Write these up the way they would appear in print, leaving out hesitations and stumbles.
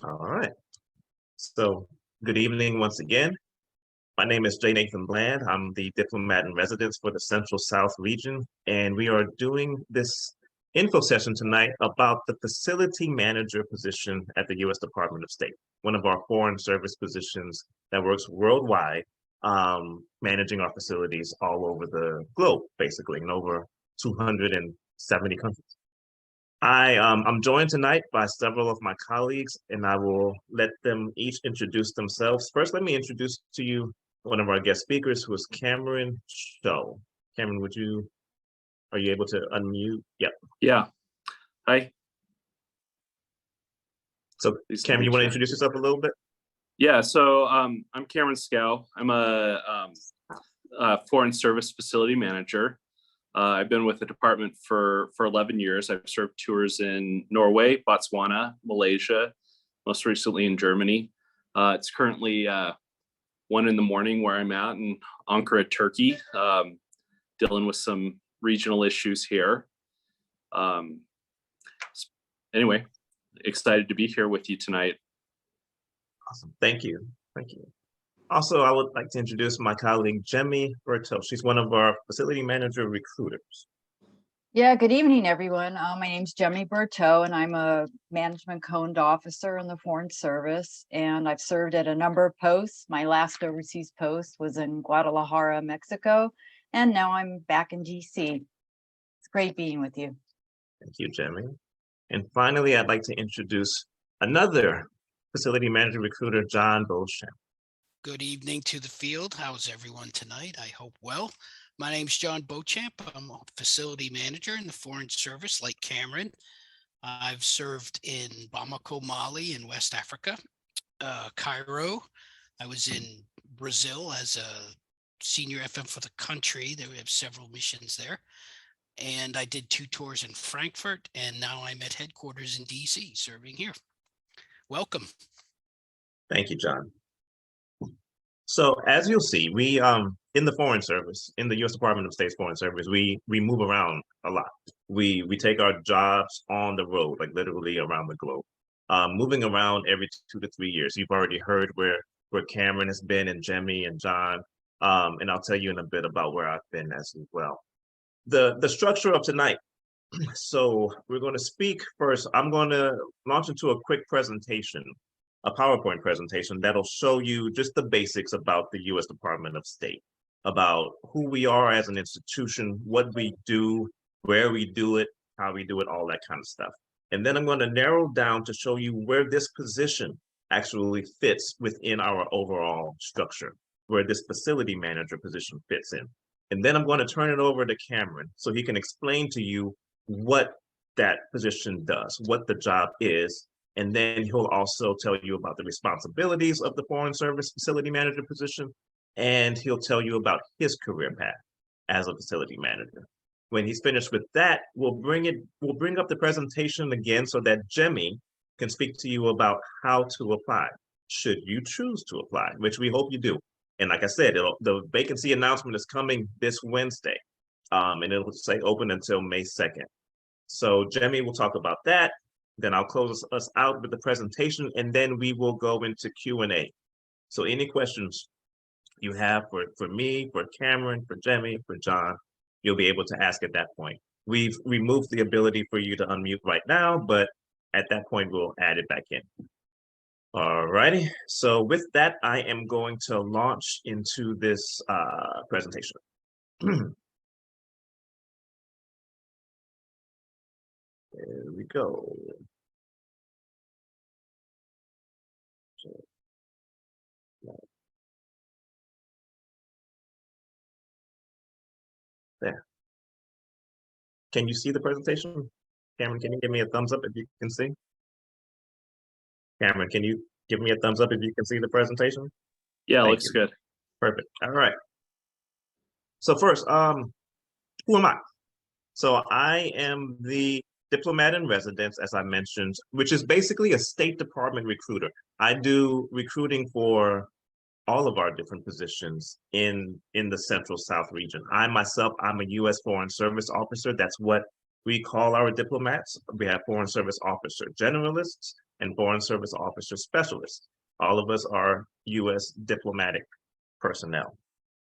All right. So, good evening once again. My name is J. Nathan Bland. I'm the diplomat in residence for the Central South region, and we are doing this info session tonight about the facility manager position at the U.S. Department of State, one of our foreign service positions that works worldwide, managing our facilities all over the globe, basically, in over 270 countries. I'm joined tonight by several of my colleagues, and I will let them each introduce themselves. First, let me introduce to you one of our guest speakers, who is Cameron Show. Cameron, are you able to unmute? Yep. Yeah. Hi. So, Cameron, you want to introduce yourself a little bit? Yeah. So I'm Cameron Scow. I'm a foreign service facility manager. I've been with the department for 11 years. I've served tours in Norway, Botswana, Malaysia, most recently in Germany. It's currently 1 a.m. where I'm at in Ankara, Turkey, dealing with some regional issues here. Anyway, excited to be here with you tonight. Awesome. Thank you. Thank you. Also, I would like to introduce my colleague, Jemmy Berto. She's one of our facility manager recruiters. Yeah, good evening, everyone. My name's Jemmy Berto, and I'm a management code officer in the Foreign Service, and I've served at a number of posts. My last overseas post was in Guadalajara, Mexico, and now I'm back in DC. It's great being with you. Thank you, Jemmy. And finally, I'd like to introduce another facility manager recruiter, John Beauchamp. Good evening to the field. How's everyone tonight? I hope well. My name's John Beauchamp. I'm a facility manager in the Foreign Service, like Cameron. I've served in Bamako, Mali, in West Africa, Cairo. I was in Brazil as a senior FM for the country. We have several missions there. And I did 2 tours in Frankfurt, and now I'm at headquarters in DC, serving here. Welcome. Thank you, John. So as you'll see, we in the Foreign Service, in the U.S. Department of State's Foreign Service, we move around a lot. We take our jobs on the road, like literally around the globe, moving around every 2 to 3 years. You've already heard where Cameron has been, and Jemmy and John, and I'll tell you in a bit about where I've been as well. The structure of tonight. So we're going to speak first. I'm going to launch into a quick presentation, a PowerPoint presentation that'll show you just the basics about the U.S. Department of State, about who we are as an institution, what we do, where we do it, how we do it, all that kind of stuff. And then I'm going to narrow down to show you where this position actually fits within our overall structure, where this facility manager position fits in. And then I'm going to turn it over to Cameron so he can explain to you what that position does, what the job is, and then he'll also tell you about the responsibilities of the Foreign Service facility manager position, and he'll tell you about his career path as a facility manager. When he's finished with that, we'll bring up the presentation again so that Jemmy can speak to you about how to apply, should you choose to apply, which we hope you do. And like I said, the vacancy announcement is coming this Wednesday, and it'll say open until May 2nd. So Jemmy will talk about that. Then I'll close us out with the presentation, and then we will go into Q&A. So any questions you have for me, for Cameron, for Jemmy, for John, you'll be able to ask at that point. We've removed the ability for you to unmute right now, but at that point, we'll add it back in. All righty. So with that, I am going to launch into this presentation. There we go. There. Can you see the presentation? Cameron, can you give me a thumbs up if you can see? Cameron, can you give me a thumbs up if you can see the presentation? Yeah, looks good. Perfect. All right. So first, who am I? So I am the diplomat in residence, as I mentioned, which is basically a State Department recruiter. I do recruiting for all of our different positions in the Central South region. I'm a U.S. Foreign Service officer. That's what we call our diplomats. We have Foreign Service officer generalists, and Foreign Service Officer Specialists. All of us are U.S. diplomatic personnel.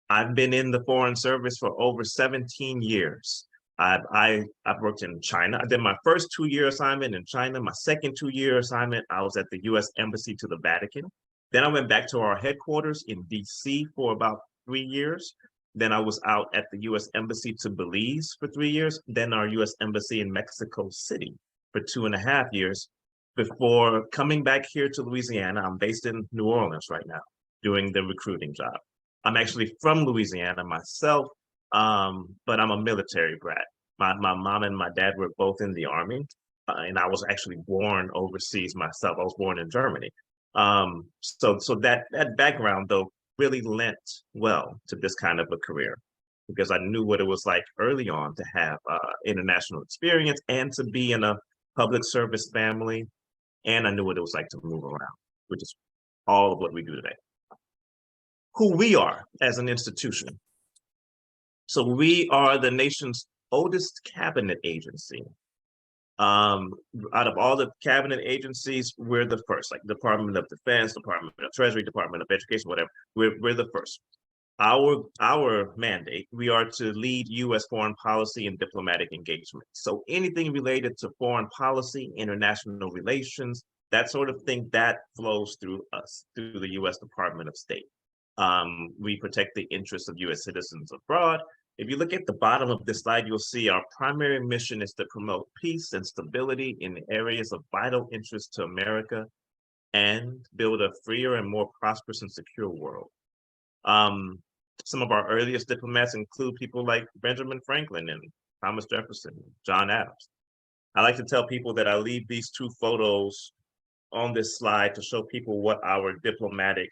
I've been in the Foreign Service for over 17 years. I've worked in China. I did my first 2-year assignment in China. My second 2-year assignment, I was at the U.S. Embassy to the Vatican. Then I went back to our headquarters in D.C. for about 3 years. Then I was out at the U.S. Embassy to Belize for 3 years. Then our U.S. Embassy in Mexico City for 2.5 years before coming back here to Louisiana. I'm based in New Orleans right now doing the recruiting job. I'm actually from Louisiana myself, but I'm a military brat. My mom and my dad were both in the Army, and I was actually born overseas myself. I was born in Germany. So that background, though, really lent well to this kind of a career, because I knew what it was like early on to have international experience and to be in a public service family, and I knew what it was like to move around, which is all of what we do today. Who we are as an institution. So we are the nation's oldest cabinet agency. Out of all the cabinet agencies, we're the first, like Department of Defense, Department of Treasury, Department of Education, whatever. We're the first. Our mandate, we are to lead U.S. foreign policy and diplomatic engagement. So anything related to foreign policy, international relations, that sort of thing, that flows through us, through the U.S. Department of State. We protect the interests of U.S. citizens abroad. If you look at the bottom of this slide, you'll see our primary mission is to promote peace and stability in areas of vital interest to America and build a freer and more prosperous and secure world. Some of our earliest diplomats include people like Benjamin Franklin and Thomas Jefferson, John Adams. I like to tell people that I leave these 2 photos on this slide to show people what our diplomatic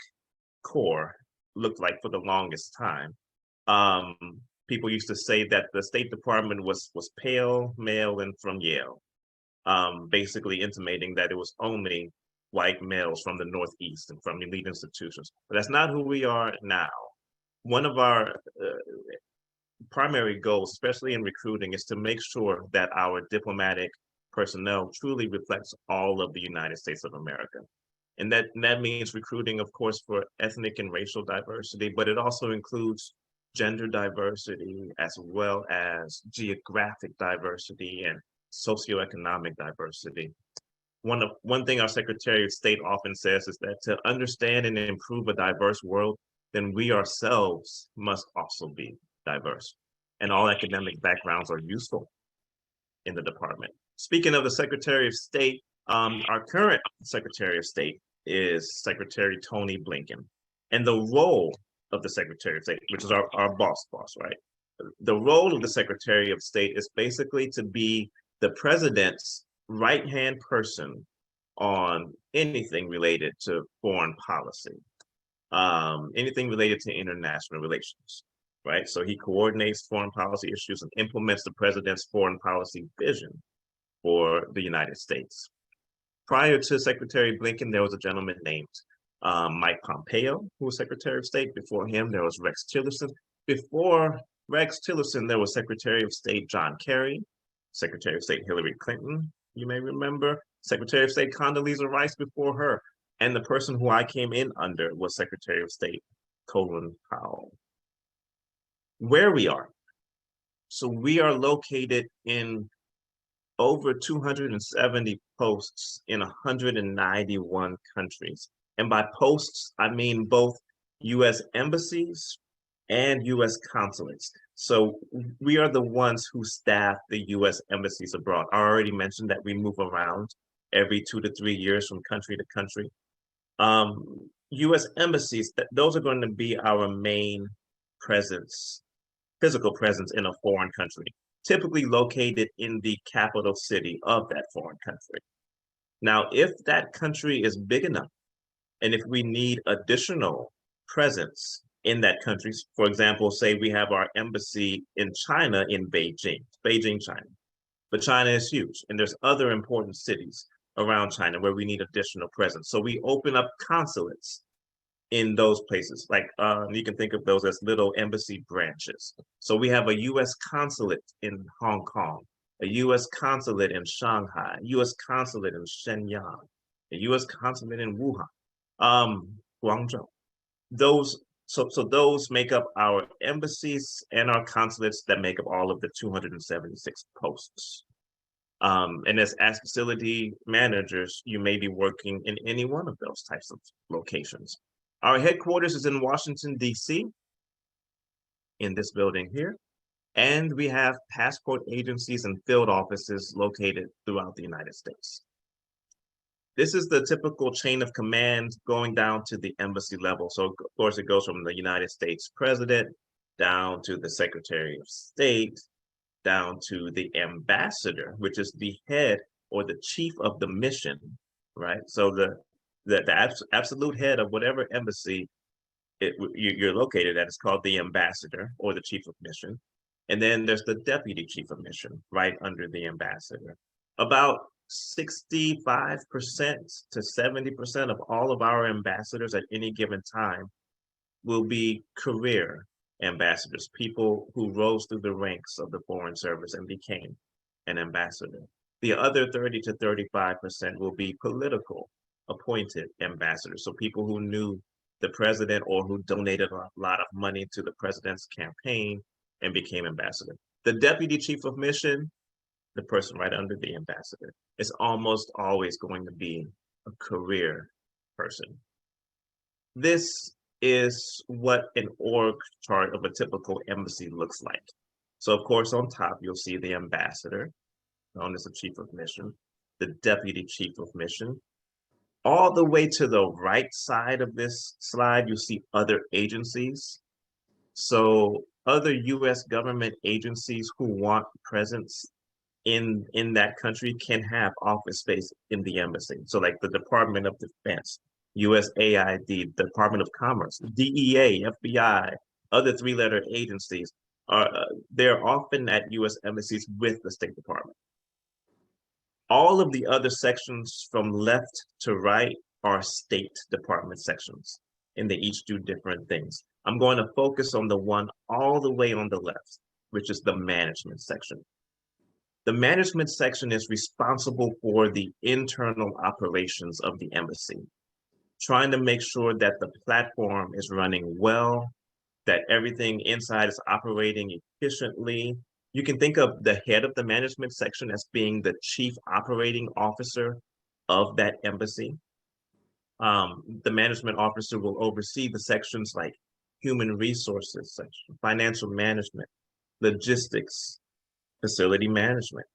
corps looked like for the longest time. People used to say that the State Department was pale, male, and from Yale, basically intimating that it was only white males from the Northeast and from elite institutions. But that's not who we are now. One of our primary goals, especially in recruiting, is to make sure that our diplomatic personnel truly reflects all of the United States of America. And that means recruiting, of course, for ethnic and racial diversity, but it also includes gender diversity, as well as geographic diversity and socioeconomic diversity. One thing our Secretary of State often says is that to understand and improve a diverse world, then we ourselves must also be diverse. And all academic backgrounds are useful in the department. Speaking of the Secretary of State, our current Secretary of State is Secretary Tony Blinken. And the role of the Secretary of State, which is our boss, right? The role of the Secretary of State is basically to be the president's right-hand person on anything related to foreign policy, anything related to international relations, right? So he coordinates foreign policy issues and implements the president's foreign policy vision for the United States. Prior to Secretary Blinken, there was a gentleman named Mike Pompeo, who was Secretary of State. Before him, there was Rex Tillerson. Before Rex Tillerson, there was Secretary of State John Kerry, Secretary of State Hillary Clinton, you may remember, Secretary of State Condoleezza Rice before her, and the person who I came in under was Secretary of State Colin Powell. Where we are. So we are located in over 270 posts in 191 countries. And by posts, I mean both U.S. embassies and U.S. consulates. So we are the ones who staff the U.S. embassies abroad. I already mentioned that we move around every 2 to 3 years from country to country. U.S. embassies, those are going to be our main presence, physical presence in a foreign country, typically located in the capital city of that foreign country. Now, if that country is big enough, and if we need additional presence in that country, for example, say we have our embassy in China in Beijing, China. But China is huge, and there's other important cities around China where we need additional presence. So we open up consulates in those places. Like you can think of those as little embassy branches. So we have a U.S. consulate in Hong Kong, a U.S. consulate in Shanghai, U.S. consulate in Shenyang, a U.S. consulate in Wuhan, Guangzhou. Those make up our embassies and our consulates that make up all of the 276 posts. And as facility managers, you may be working in any one of those types of locations. Our headquarters is in Washington, D.C., in this building here. And we have passport agencies and field offices located throughout the United States. This is the typical chain of command going down to the embassy level. So of course it goes from the United States president down to the Secretary of State, down to the ambassador, which is the head or the chief of the mission, right? So the absolute head of whatever embassy you're located at is called the ambassador or the chief of mission. And then there's the deputy chief of mission right under the ambassador. About 65% to 70% of all of our ambassadors at any given time will be career ambassadors, people who rose through the ranks of the Foreign Service and became an ambassador. The other 30 to 35% will be political appointed ambassadors, so people who knew the president or who donated a lot of money to the president's campaign and became ambassador. The deputy chief of mission, the person right under the ambassador, is almost always going to be a career person. This is what an org chart of a typical embassy looks like. So of course, on top, you'll see the ambassador, known as the chief of mission, the deputy chief of mission. All the way to the right side of this slide, you see other agencies. So other US government agencies who want presence in that country can have office space in the embassy. So like the Department of Defense, USAID, Department of Commerce, DEA, FBI, other three-letter agencies, they're often at US embassies with the State Department. All of the other sections from left to right are State Department sections, and they each do different things. I'm going to focus on the one all the way on the left, which is the management section. The management section is responsible for the internal operations of the embassy, trying to make sure that the platform is running well, that everything inside is operating efficiently. You can think of the head of the management section as being the chief operating officer of that embassy. The management officer will oversee the sections like human resources section, financial management, logistics, facility management,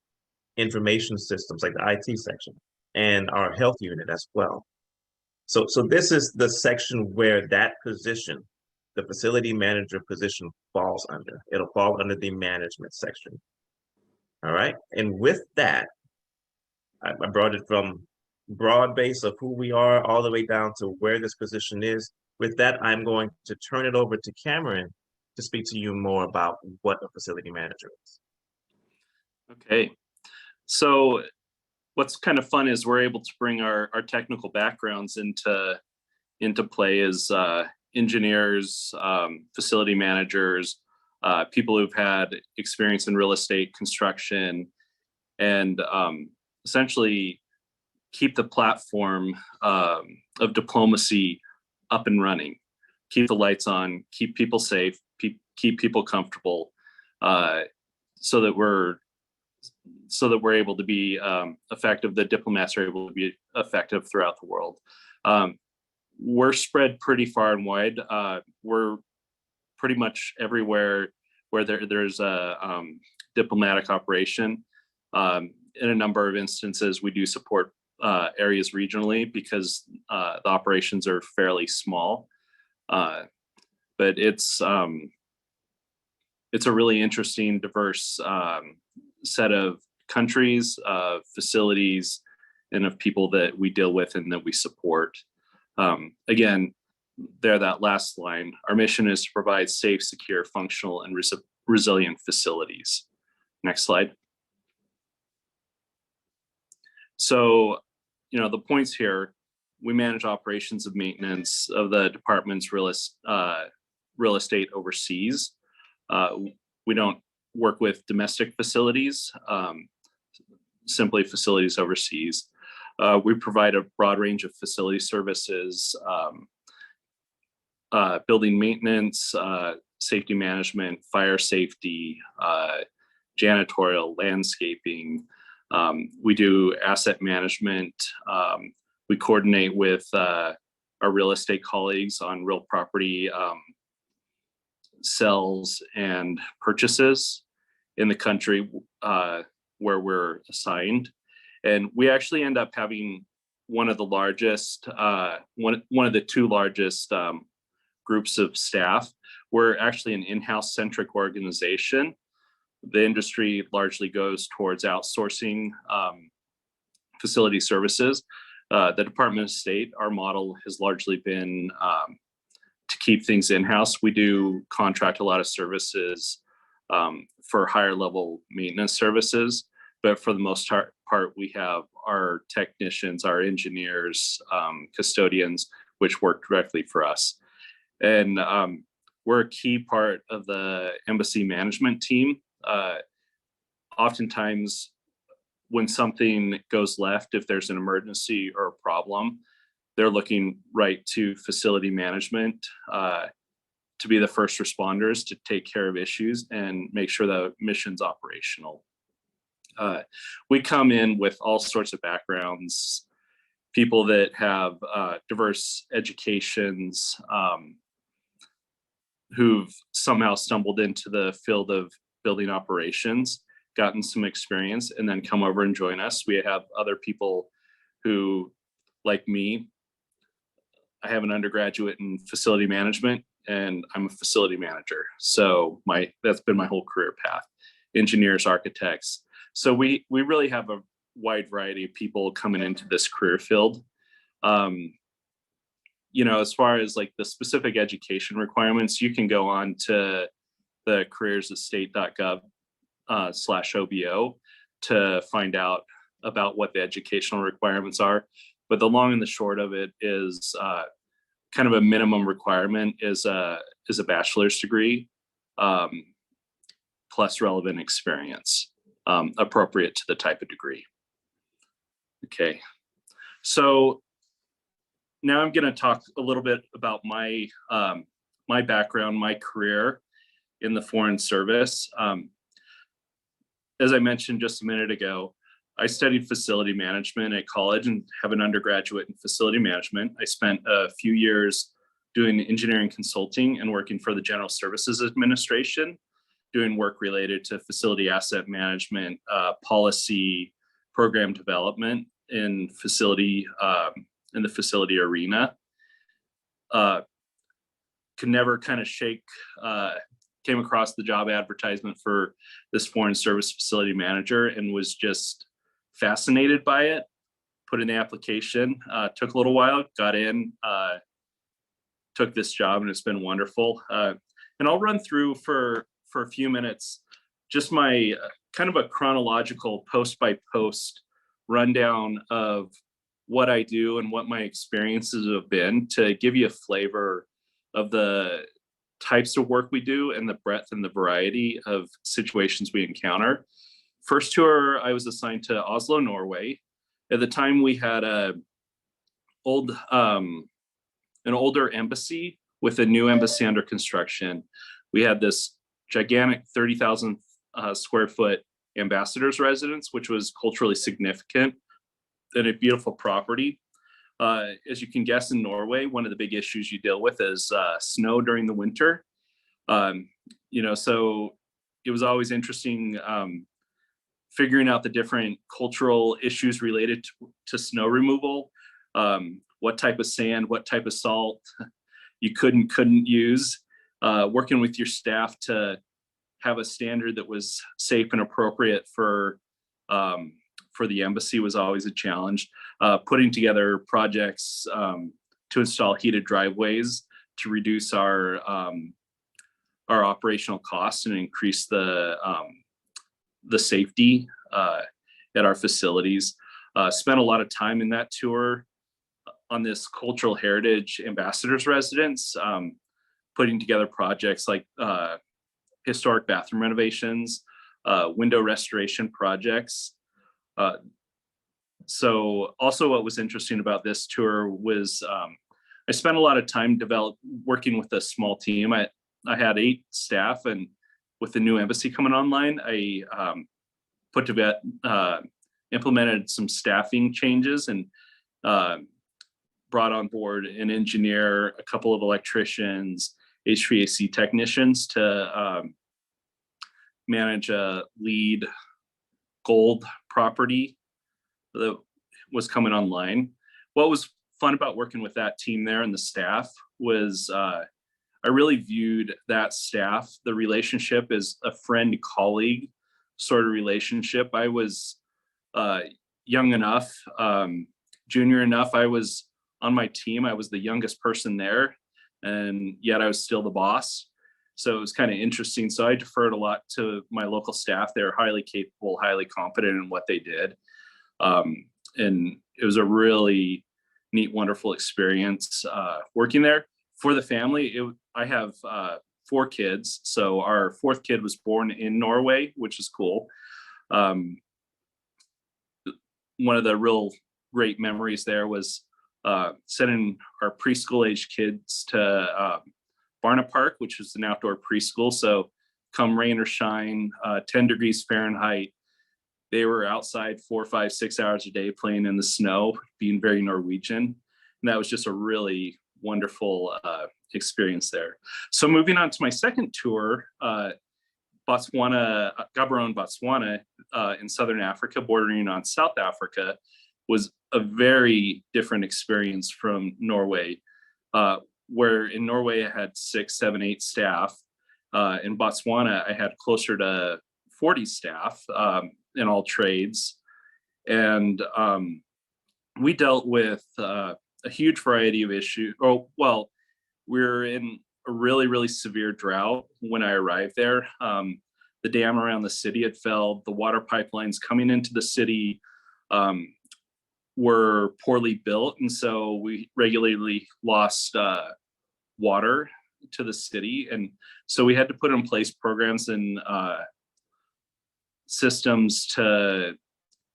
information systems like the IT section, and our health unit as well. So this is the section where that position, the facility manager position, falls under. It'll fall under the management section. All right. And with that, I brought it from broad base of who we are all the way down to where this position is. With that, I'm going to turn it over to Cameron to speak to you more about what a facility manager is. Okay. So what's kind of fun is we're able to bring our technical backgrounds into play as engineers, facility managers, people who've had experience in real estate construction, and essentially keep the platform of diplomacy up and running, keep the lights on, keep people safe, keep people comfortable, so that we're able to be effective. The diplomats are able to be effective throughout the world. We're spread pretty far and wide. We're pretty much everywhere where there's a diplomatic operation. In a number of instances, we do support areas regionally because the operations are fairly small. But it's a really interesting, diverse set of countries, facilities, and of people that we deal with and that we support. Again, that last line, our mission is to provide safe, secure, functional, and resilient facilities. Next slide. So, the points here, we manage operations of maintenance of the department's real estate overseas. We don't work with domestic facilities, simply facilities overseas. We provide a broad range of facility services, building maintenance, safety management, fire safety, janitorial, landscaping. We do asset management. We coordinate with our real estate colleagues on real property sales and purchases in the country where we're assigned. And we actually end up having one of the largest, one of the two largest groups of staff. We're actually an in-house centric organization. The industry largely goes towards outsourcing facility services. The Department of State, our model has largely been to keep things in-house. We do contract a lot of services for higher level maintenance services, but for the most part, we have our technicians, our engineers, custodians, which work directly for us. And we're a key part of the embassy management team. Oftentimes, when something goes left, if there's an emergency or a problem, they're looking right to facility management to be the first responders to take care of issues and make sure the mission's operational. We come in with all sorts of backgrounds, people that have diverse educations, who've somehow stumbled into the field of building operations, gotten some experience, and then come over and join us. We have other people who, like me, I have an undergraduate in facility management and I'm a facility manager. So that's been my whole career path. Engineers, architects. So we really have a wide variety of people coming into this career field. You know, as far as like the specific education requirements, you can go on to the careers@state.gov/OBO to find out about what the educational requirements are. But the long and the short of it is kind of a minimum requirement is a bachelor's degree plus relevant experience appropriate to the type of degree. Okay, so now I'm going to talk a little bit about my my background, my career in the Foreign Service. As I mentioned just a minute ago, I studied facility management at college and have an undergraduate in facility management. I spent a few years doing engineering consulting and working for the General Services Administration, doing work related to facility asset management, policy, program development in the facility arena. Could never kind of shake, came across the job advertisement for this Foreign Service facility manager and was just fascinated by it. Put in the application, took a little while, got in, took this job, and it's been wonderful. And I'll run through for a few minutes just my kind of a chronological post by post rundown of what I do and what my experiences have been to give you a flavor of the types of work we do and the breadth and the variety of situations we encounter. First tour, I was assigned to Oslo, Norway. At the time, we had an older embassy with a new embassy under construction. We had this gigantic 30,000 square foot ambassador's residence, which was culturally significant and a beautiful property. As you can guess, in Norway, one of the big issues you deal with is snow during the winter. You know, so it was always interesting figuring out the different cultural issues related to snow removal, what type of sand, what type of salt you couldn't use, working with your staff to have a standard that was safe and appropriate for the embassy was always a challenge. Putting together projects to install heated driveways to reduce our operational costs and increase the safety at our facilities. Spent a lot of time in that tour on this cultural heritage ambassador's residence, putting together projects like historic bathroom renovations, window restoration projects. So also what was interesting about this tour was I spent a lot of time working with a small team. I had 8 staff, and with the new embassy coming online, I implemented some staffing changes and brought on board an engineer, a couple of electricians, HVAC technicians to manage a LEED gold property that was coming online. What was fun about working with that team there and the staff was I really viewed that staff, the relationship, as a friend-colleague sort of relationship. I was young enough, junior enough. I was on my team. I was the youngest person there, and yet I was still the boss. So it was kind of interesting. So I deferred a lot to my local staff. They're highly capable, highly competent in what they did. And it was a really neat, wonderful experience working there. For the family, I have 4 kids. So our 4th kid was born in Norway, which is cool. One of the real great memories there was sending our preschool age kids to Barna Park, which is an outdoor preschool. So come rain or shine, 10 degrees Fahrenheit, they were outside 4, 5, 6 hours a day playing in the snow, being very Norwegian. And that was just a really wonderful experience there. So moving on to my second tour, Botswana, Gaborone, Botswana, in Southern Africa, bordering on South Africa, was a very different experience from Norway, where in Norway I had 6, 7, 8 staff. In Botswana, I had closer to 40 staff in all trades. And we dealt with a huge variety of issues. Oh, well, we were in a really, really severe drought when I arrived there. The dam around the city had failed. The water pipelines coming into the city were poorly built. And so we regularly lost water to the city. And so we had to put in place programs and systems to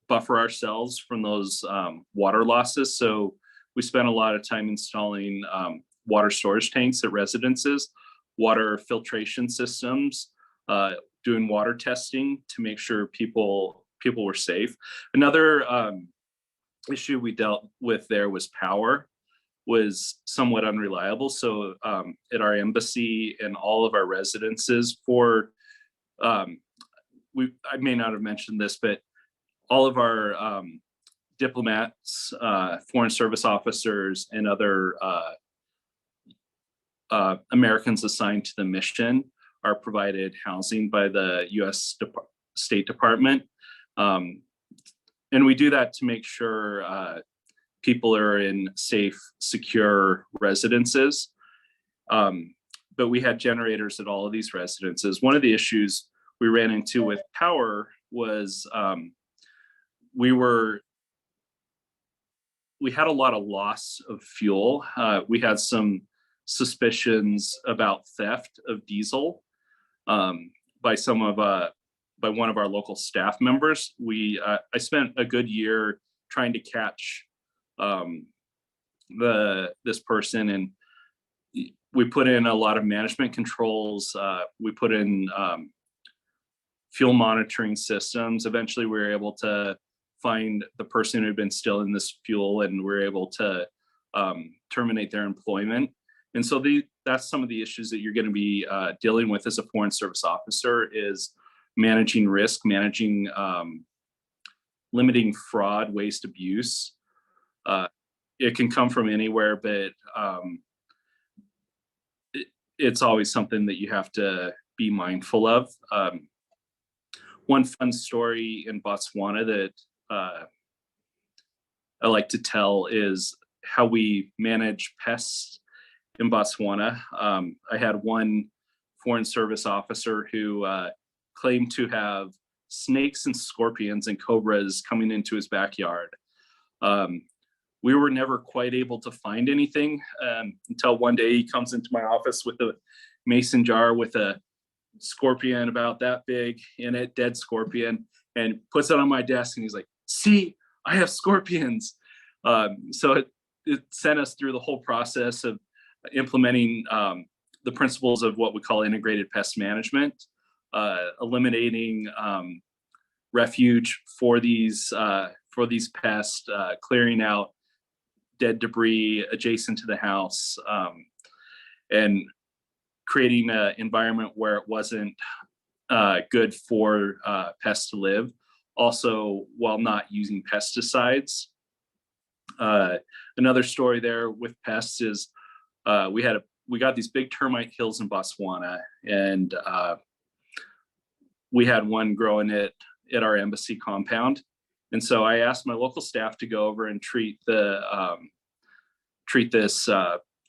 buffer ourselves from those water losses. So we spent a lot of time installing water storage tanks at residences, water filtration systems, doing water testing to make sure people were safe. Another issue we dealt with there was power was somewhat unreliable. So at our embassy and all of our residences I may not have mentioned this, but all of our diplomats, foreign service officers, and other Americans assigned to the mission are provided housing by the U.S. State Department. And we do that to make sure people are in safe, secure residences. But we had generators at all of these residences. One of the issues we ran into with power was we had a lot of loss of fuel. We had some suspicions about theft of diesel by one of our local staff members. I spent a good year trying to catch this person, and we put in a lot of management controls. We put in fuel monitoring systems. Eventually, we were able to find the person who had been stealing this fuel, and we were able to terminate their employment. And so that's some of the issues that you're going to be dealing with as a foreign service officer, is managing risk, managing limiting fraud, waste, abuse. It can come from anywhere, but it's always something that you have to be mindful of. One fun story in Botswana that I like to tell is how we manage pests in Botswana. I had one foreign service officer who claimed to have snakes and scorpions and cobras coming into his backyard. We were never quite able to find anything until one day he comes into my office with a mason jar with a scorpion about that big in it, dead scorpion, and puts it on my desk, and he's like, "See, I have scorpions. So it sent us through the whole process of implementing the principles of what we call integrated pest management, eliminating refuge for these pests, clearing out dead debris adjacent to the house, and creating an environment where it wasn't good for pests to live. Also, while not using pesticides. Another story there with pests is we got these big termite hills in Botswana, and we had one growing at our embassy compound. And so I asked my local staff to go over and treat this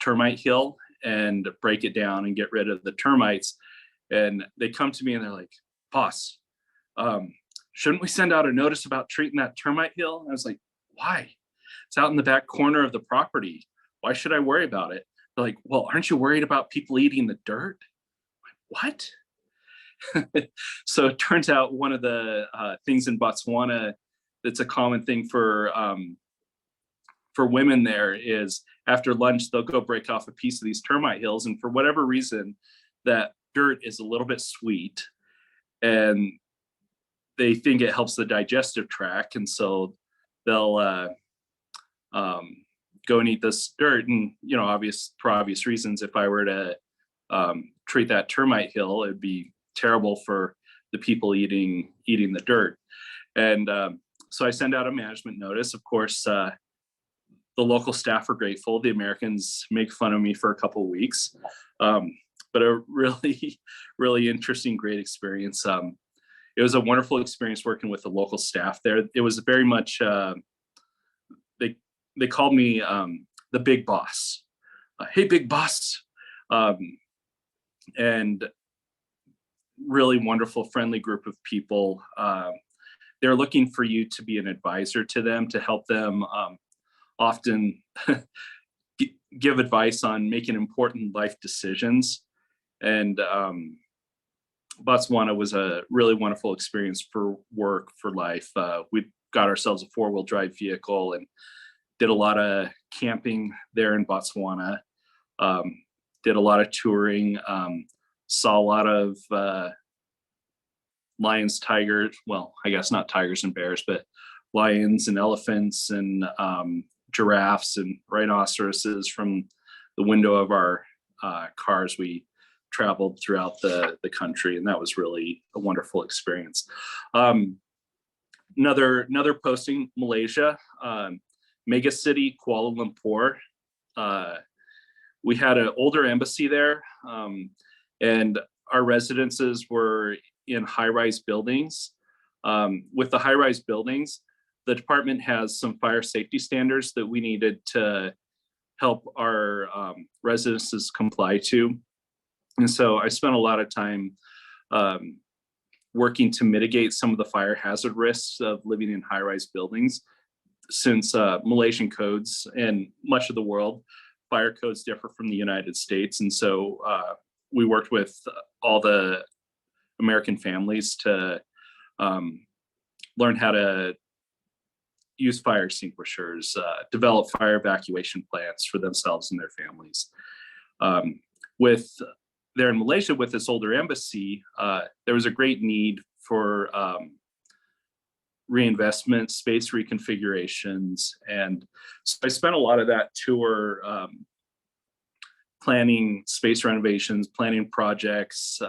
termite hill and break it down and get rid of the termites. And they come to me and they're like, "Boss, shouldn't we send out a notice about treating that termite hill?" And I was like, "Why? It's out in the back corner of the property. Why should I worry about it?" They're like, "Well, aren't you worried about people eating the dirt?" I'm like, what? So it turns out one of the things in Botswana that's a common thing for women there is after lunch, they'll go break off a piece of these termite hills. And for whatever reason, that dirt is a little bit sweet and they think it helps the digestive tract. And so they'll go and eat this dirt. And, you know, for obvious reasons, if I were to treat that termite hill, it'd be terrible for the people eating the dirt. And so I send out a management notice. Of course, the local staff are grateful. The Americans make fun of me for a couple of weeks, but a really, really interesting, great experience. It was a wonderful experience working with the local staff there. It was very much, they called me the big boss. Hey, big boss. And really wonderful, friendly group of people. They're looking for you to be an advisor to them, to help them often give advice on making important life decisions. And Botswana was a really wonderful experience for work, for life. We got ourselves a 4-wheel drive vehicle and did a lot of camping there in Botswana. Did a lot of touring, saw a lot of lions, tigers, well, I guess not tigers and bears, but lions and elephants and giraffes and rhinoceroses from the window of our cars. We traveled throughout the country, and that was really a wonderful experience. Another posting, Malaysia, mega city, Kuala Lumpur. We had an older embassy there, and our residences were in high-rise buildings. With the high-rise buildings, the department has some fire safety standards that we needed to help our residences comply to. And so I spent a lot of time working to mitigate some of the fire hazard risks of living in high-rise buildings, since Malaysian codes and much of the world, fire codes differ from the United States. And so we worked with all the American families to learn how to use fire extinguishers, develop fire evacuation plans for themselves and their families. There in Malaysia, with this older embassy, there was a great need for reinvestment, space reconfigurations. And so I spent a lot of that tour planning space renovations, planning projects,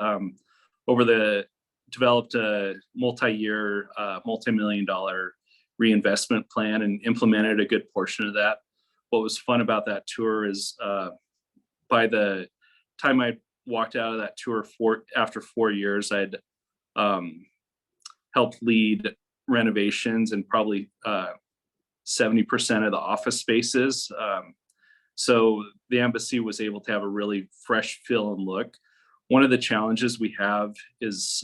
developed a multi-year, multi-million-dollar reinvestment plan and implemented a good portion of that. What was fun about that tour is by the time I walked out of that tour after 4 years, I'd helped lead renovations in probably 70% of the office spaces. So the embassy was able to have a really fresh feel and look. One of the challenges we have is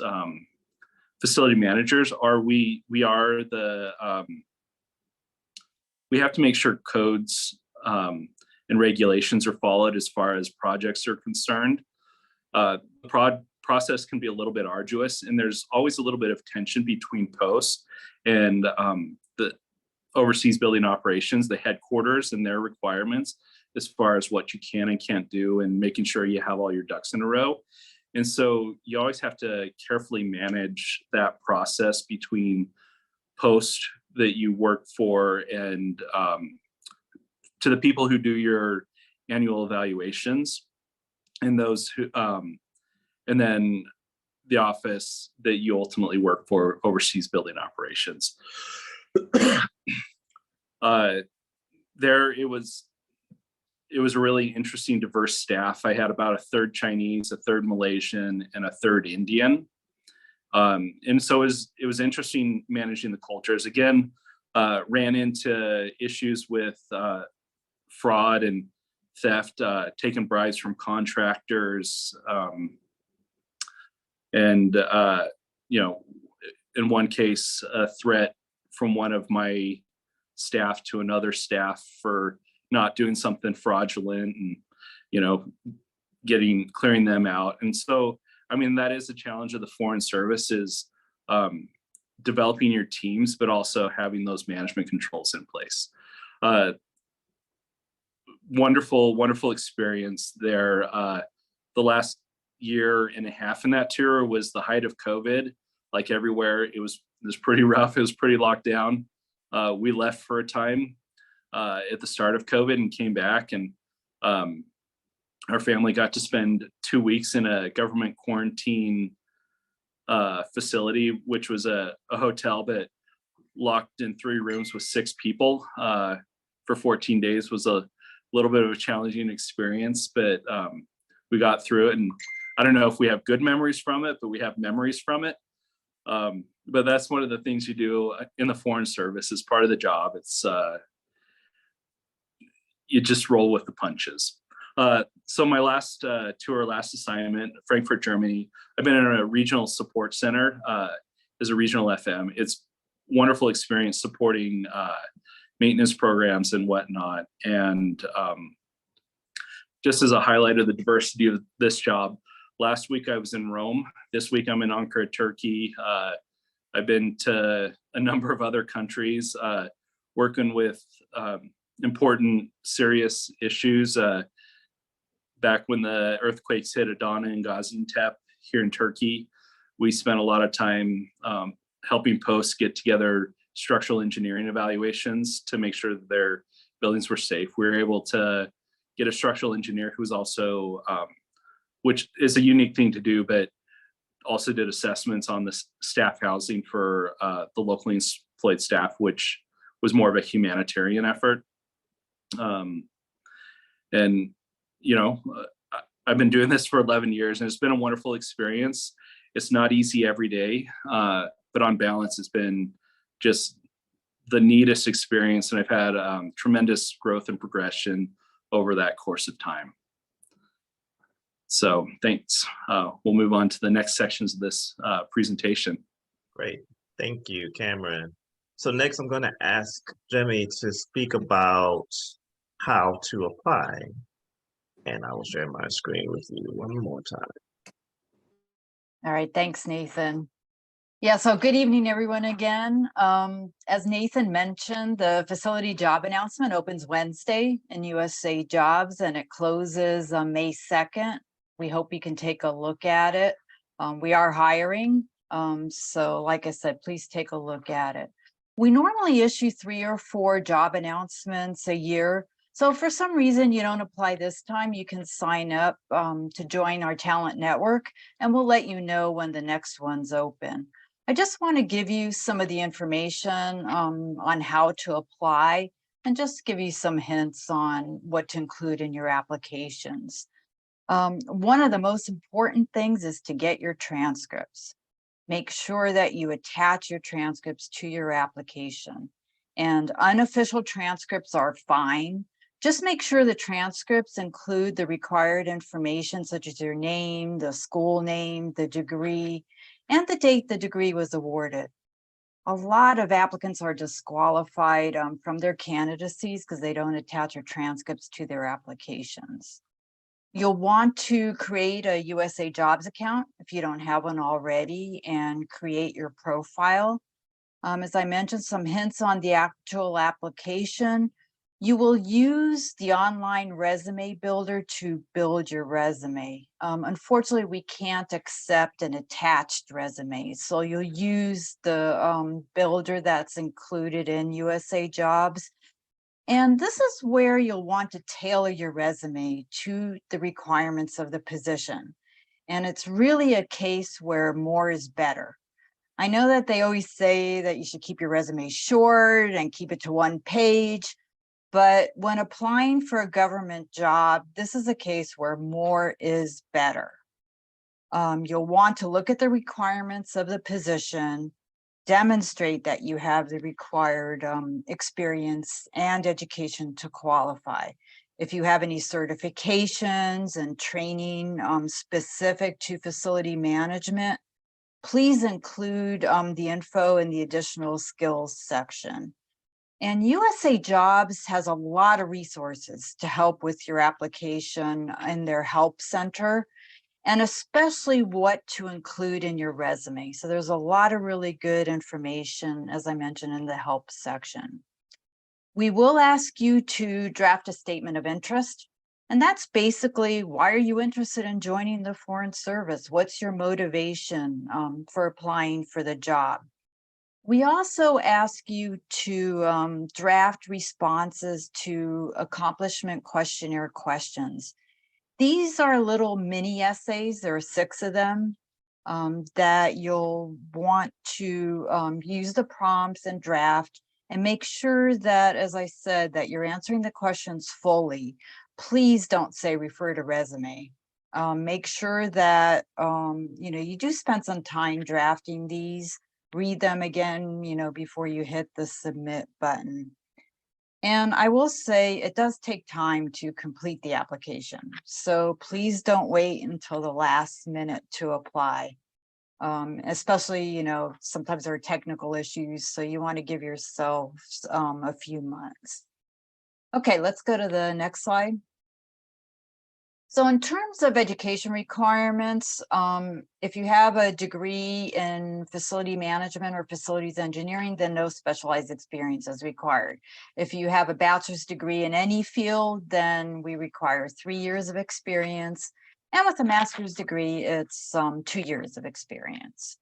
facility managers we have to make sure codes and regulations are followed as far as projects are concerned. The process can be a little bit arduous, and there's always a little bit of tension between posts and oversees building operations, the headquarters and their requirements as far as what you can and can't do, and making sure you have all your ducks in a row. And so you always have to carefully manage that process between post that you work for and to the people who do your annual evaluations, and those who and then the office that you ultimately work for oversees building operations. There it was a really interesting, diverse staff. I had about a third Chinese, a third Malaysian, and a third Indian. And so it was interesting managing the cultures. Again, ran into issues with fraud and theft, taking bribes from contractors, and in one case, a threat from one of my staff to another staff for not doing something fraudulent, and clearing them out. And so, I mean, that is a challenge of the Foreign Service, is developing your teams, but also having those management controls in place. Wonderful experience there. The last year and a half in that tour was the height of COVID. Like everywhere, it was pretty rough. It was pretty locked down. We left for a time at the start of COVID and came back, and our family got to spend 2 weeks in a government quarantine facility, which was a hotel, but locked in 3 rooms with 6 people for 14 days. Was a little bit of a challenging experience, but we got through it. And I don't know if we have good memories from it, but we have memories from it. But that's one of the things you do in the Foreign Service as part of the job. It's you just roll with the punches. So my last last assignment, Frankfurt, Germany, I've been in a regional support center as a regional FM. It's wonderful experience supporting maintenance programs and whatnot. And just as a highlight of the diversity of this job, last week I was in Rome. This week I'm in Ankara, Turkey. I've been to a number of other countries, working with important, serious issues. Back when the earthquakes hit Adana and Gaziantep here in Turkey, we spent a lot of time helping posts get together structural engineering evaluations to make sure that their buildings were safe. We were able to get a structural engineer who's also, which is a unique thing to do, but also did assessments on the staff housing for the locally employed staff, which was more of a humanitarian effort. And I've been doing this for 11 years, and it's been a wonderful experience. It's not easy every day, but on balance, it's been just the neatest experience, and I've had tremendous growth and progression over that course of time. So thanks. We'll move on to the next sections of this presentation. Great. Thank you, Cameron. So next, I'm going to ask Jimmy to speak about how to apply. And I will share my screen with you one more time. All right, thanks, Nathan. Yeah, so good evening, everyone, again. As Nathan mentioned, the facility job announcement opens Wednesday in USA Jobs, and it closes on May 2nd. We hope you can take a look at it. We are hiring, so like I said, please take a look at it. We normally issue 3 or 4 job announcements a year. So if for some reason you don't apply this time, you can sign up to join our talent network, and we'll let you know when the next one's open. I just want to give you some of the information on how to apply, and just give you some hints on what to include in your applications. One of the most important things is to get your transcripts. Make sure that you attach your transcripts to your application. And unofficial transcripts are fine. Just make sure the transcripts include the required information, such as your name, the school name, the degree, and the date the degree was awarded. A lot of applicants are disqualified from their candidacies because they don't attach their transcripts to their applications. You'll want to create a USA Jobs account if you don't have one already, and create your profile. As I mentioned, some hints on the actual application. You will use the online resume builder to build your resume. Unfortunately, we can't accept an attached resume. So you'll use the builder that's included in USA Jobs. And this is where you'll want to tailor your resume to the requirements of the position. And it's really a case where more is better. I know that they always say that you should keep your resume short and keep it to one page, but when applying for a government job, this is a case where more is better. You'll want to look at the requirements of the position, demonstrate that you have the required experience and education to qualify. If you have any certifications and training specific to facility management, please include the info in the additional skills section. And USA Jobs has a lot of resources to help with your application in their help center, and especially what to include in your resume. So there's a lot of really good information, as I mentioned, in the help section. We will ask you to draft a statement of interest. And that's basically, why are you interested in joining the Foreign Service? What's your motivation for applying for the job? We also ask you to draft responses to accomplishment questionnaire questions. These are little mini essays. There are 6 of them that you'll want to use the prompts and draft, and make sure that, as I said, that you're answering the questions fully. Please don't say refer to resume. Make sure that you do spend some time drafting these, read them again, before you hit the submit button. And I will say it does take time to complete the application. So please don't wait until the last minute to apply. Especially, sometimes there are technical issues, so you want to give yourself a few months. Okay, let's go to the next slide. So in terms of education requirements, if you have a degree in facility management or facilities engineering, then no specialized experience is required. If you have a bachelor's degree in any field, then we require 3 years of experience. And with a master's degree, it's 2 years of experience.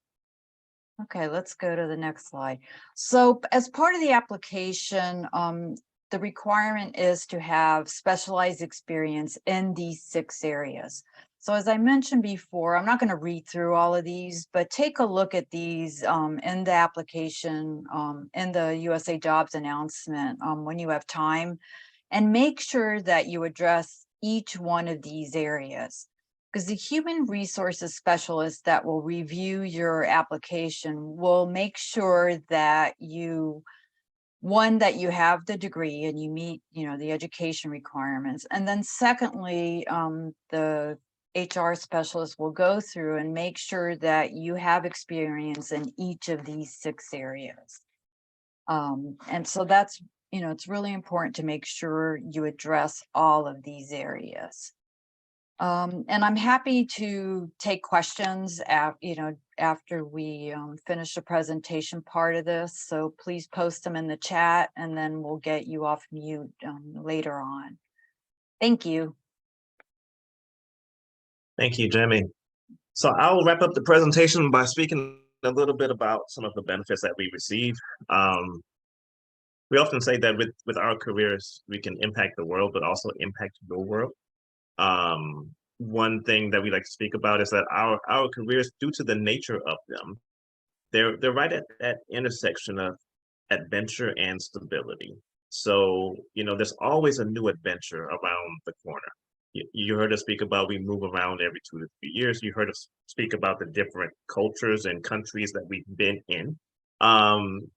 Okay, let's go to the next slide. So as part of the application, the requirement is to have specialized experience in these 6 areas. So as I mentioned before, I'm not going to read through all of these, but take a look at these in the application, in the USA Jobs announcement when you have time, and make sure that you address each one of these areas. Because the human resources specialist that will review your application will make sure that you have the degree and you meet, the education requirements. And then secondly, the HR specialist will go through and make sure that you have experience in each of these 6 areas. And so that's, it's really important to make sure you address all of these areas. And I'm happy to take questions after we finish the presentation part of this. So please post them in the chat, and then we'll get you off mute later on. Thank you. Thank you, Jamie. So I'll wrap up the presentation by speaking a little bit about some of the benefits that we receive. We often say that with our careers, we can impact the world, but also impact your world. One thing that we like to speak about is that our careers, due to the nature of them, they're right at that intersection of adventure and stability. So, there's always a new adventure around the corner. You heard us speak about we move around every 2 to 3 years. You heard us speak about the different cultures and countries that we've been in. And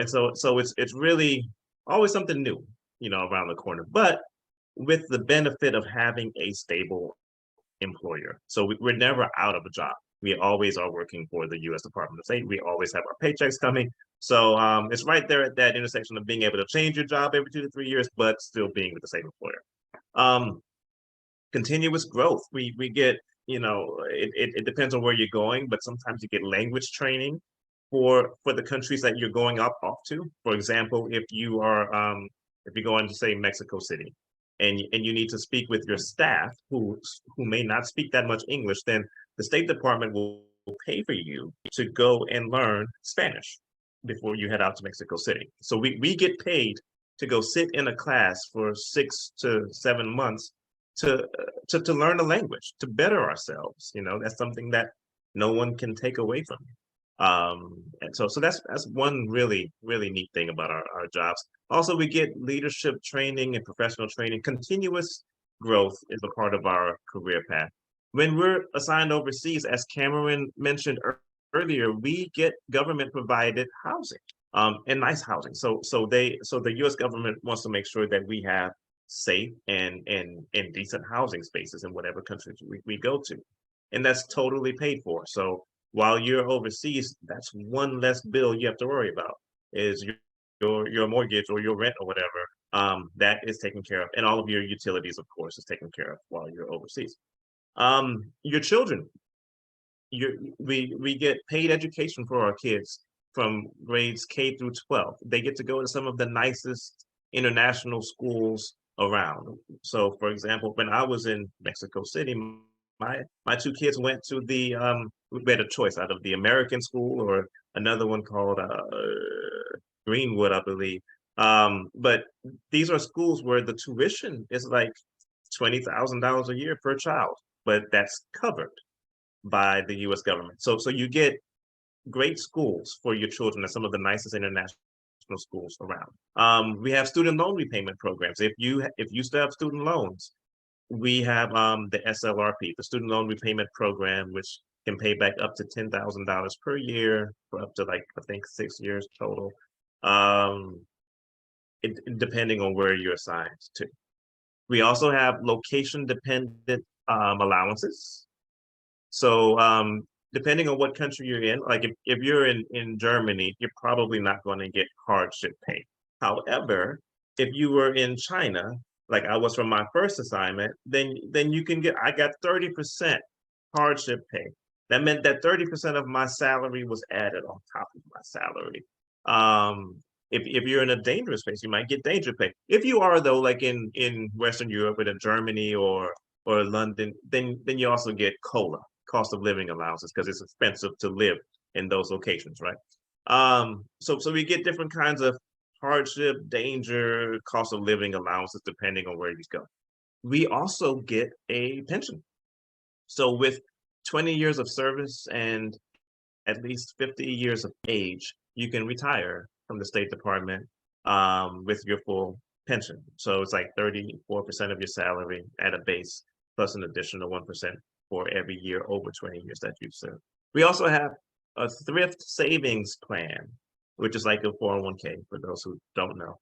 so it's really always something new, around the corner. But with the benefit of having a stable employer. So we're never out of a job. We always are working for the U.S. Department of State. We always have our paychecks coming. So it's right there at that intersection of being able to change your job every 2 to 3 years, but still being with the same employer. Continuous growth. We get, it depends on where you're going, but sometimes you get language training. for the countries that you're going up off to. For example, if you're going to say Mexico City, and you need to speak with your staff who may not speak that much English, then the State Department will pay for you to go and learn Spanish before you head out to Mexico City. So we get paid to go sit in a class for 6 to 7 months to learn the language, to better ourselves. You know, that's something that no one can take away from you. And so that's one really neat thing about our jobs. Also, we get leadership training and professional training. Continuous growth is a part of our career path. When we're assigned overseas, as Cameron mentioned earlier, we get government provided housing, and nice housing. So the U.S. government wants to make sure that we have safe and decent housing spaces in whatever countries we go to, and that's totally paid for. So while you're overseas, that's one less bill you have to worry about, is your mortgage or your rent or whatever. That is taken care of, and all of your utilities, of course, is taken care of while you're overseas. Your children, we get paid education for our kids from grades K through 12. They get to go to some of the nicest international schools around. So, for example, when I was in Mexico City, my two kids went to we had a choice out of the American school or another one called Greenwood, I believe. But these are schools where the tuition is like $20,000 a year per child, but that's covered by the U.S. government. So you get great schools for your children at some of the nicest international schools around. We have student loan repayment programs. If you still have student loans, we have the SLRP, the Student Loan Repayment Program, which can pay back up to $10,000 per year for up to, like, I think 6 years total, depending on where you're assigned to. We also have location-dependent allowances. So depending on what country you're in, like if you're in Germany, you're probably not going to get hardship pay. However, if you were in China, like I was from my first assignment, then you can I got 30% hardship pay. That meant that 30% of my salary was added on top of my salary. If you're in a dangerous place, you might get danger pay. If you are, though, like in Western Europe, in Germany or London, then you also get COLA, cost of living allowances, because it's expensive to live in those locations, right? So we get different kinds of hardship, danger, cost of living allowances depending on where you go. We also get a pension. So with 20 years of service and at least 50 years of age, you can retire from the State Department with your full pension. So it's like 34% of your salary at a base, plus an additional 1% for every year over 20 years that you've served. We also have a thrift savings plan, which is like a 401k for those who don't know.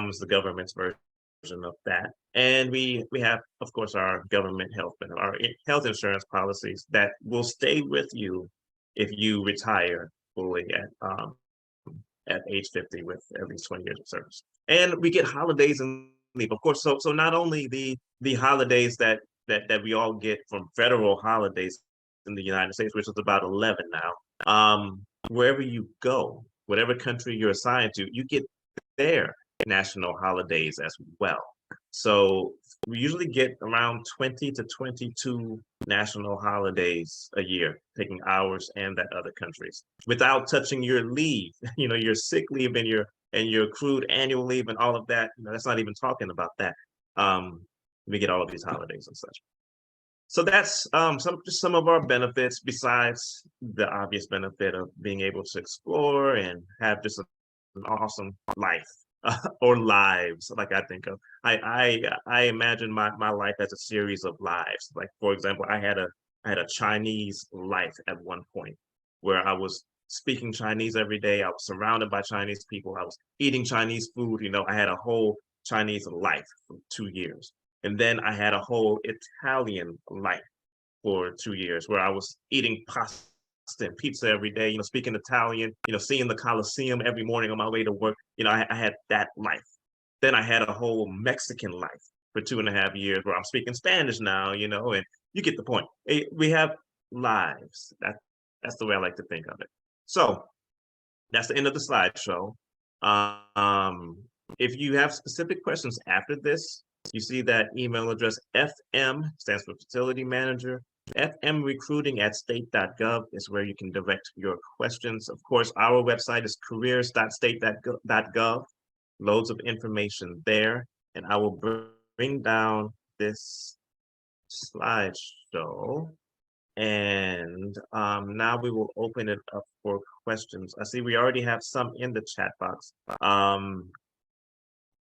It's the government's version of that. And we have, of course, our government our health insurance policies that will stay with you if you retire fully at age 50 with at least 20 years of service. And we get holidays and leave, of course. So not only the holidays that we all get from federal holidays in the United States, which is about 11 now, wherever you go, whatever country you're assigned to, you get their national holidays as well. So we usually get around 20 to 22 national holidays a year, taking ours and that other countries, without touching your leave, your sick leave and your accrued annual leave and all of that. That's not even talking about that. We get all of these holidays and such. So that's some of our benefits, besides the obvious benefit of being able to explore and have just an awesome life, or lives, like I think of. I imagine my life as a series of lives. Like, for example, I had a Chinese life at one point where I was speaking Chinese every day. I was surrounded by Chinese people. I was eating Chinese food. I had a whole Chinese life for 2 years. And then I had a whole Italian life for 2 years where I was eating pasta and pizza every day, speaking Italian, seeing the Coliseum every morning on my way to work. I had that life. Then I had a whole Mexican life for 2.5 years where I'm speaking Spanish now, and you get the point. We have lives. That's the way I like to think of it. So that's the end of the slideshow. If you have specific questions after this, you see that email address FM stands for Facility Manager. fmrecruiting@state.gov is where you can direct your questions. Of course, our website is careers.state.gov. Loads of information there. And I will bring down this slideshow. And now we will open it up for questions. I see we already have some in the chat box.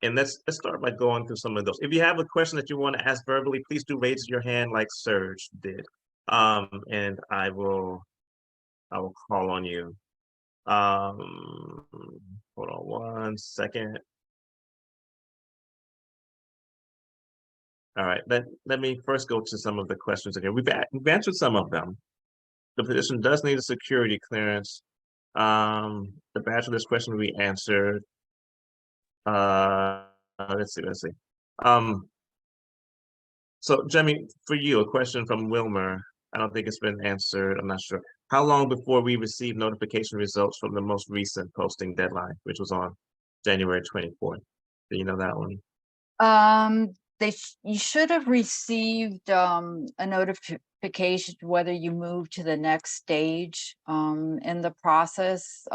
And let's start by going through some of those. If you have a question that you want to ask verbally, please do raise your hand like Serge did. And I will call on you. Hold on one second. All right, let me first go to some of the questions again. We've answered some of them. The position does need a security clearance. The bachelor's question we answered. Let's see. So Jemmy, for you, a question from Wilmer. I don't think it's been answered. I'm not sure. How long before we receive notification results from the most recent posting deadline, which was on January 24th? Do you know that one? You should have received a notification whether you move to the next stage in the process.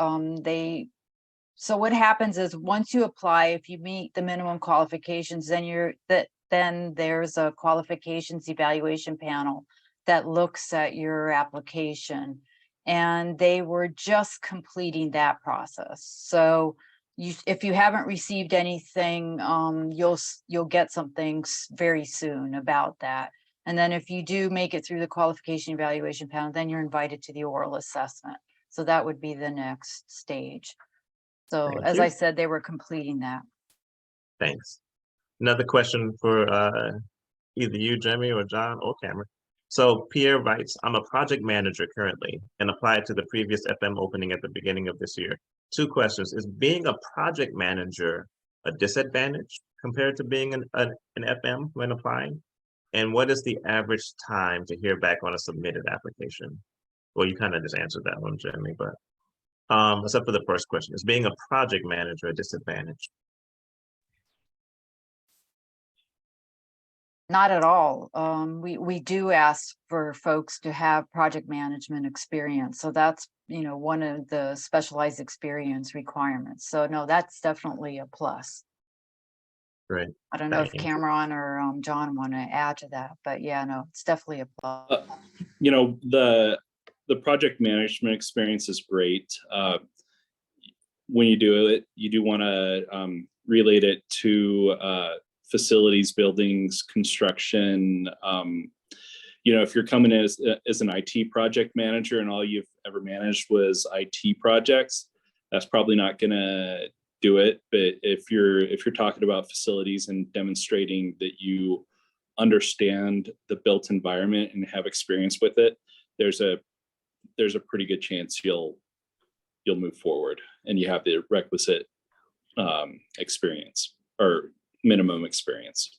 So what happens is once you apply, if you meet the minimum qualifications, then there's a qualifications evaluation panel that looks at your application, and they were just completing that process. So if you haven't received anything, you'll get something very soon about that. And then if you do make it through the qualification evaluation panel, then you're invited to the oral assessment. So that would be the next stage. So Thank as you. I said, they were completing that. Thanks. Another question for either you, Jemmy, or John, or Cameron. So Pierre writes, I'm a project manager currently and applied to the previous FM opening at the beginning of this year. 2 questions. Is being a project manager a disadvantage compared to being an FM when applying? And what is the average time to hear back on a submitted application? Well, you kind of just answered that one, Jemmy, but except for the first question, is being a project manager a disadvantage? Not at all. We do ask for folks to have project management experience. So that's, one of the specialized experience requirements. So no, that's definitely a plus. Great. I don't know if Cameron or John want to add to that, but yeah, no, it's definitely a plus. The project management experience is great. When you do it, you do want to relate it to facilities, buildings, construction. If you're coming in as an IT project manager and all you've ever managed was IT projects, that's probably not going to do it. But if you're talking about facilities and demonstrating that you understand the built environment and have experience with it, there's a pretty good chance you'll move forward and you have the requisite experience or minimum experience.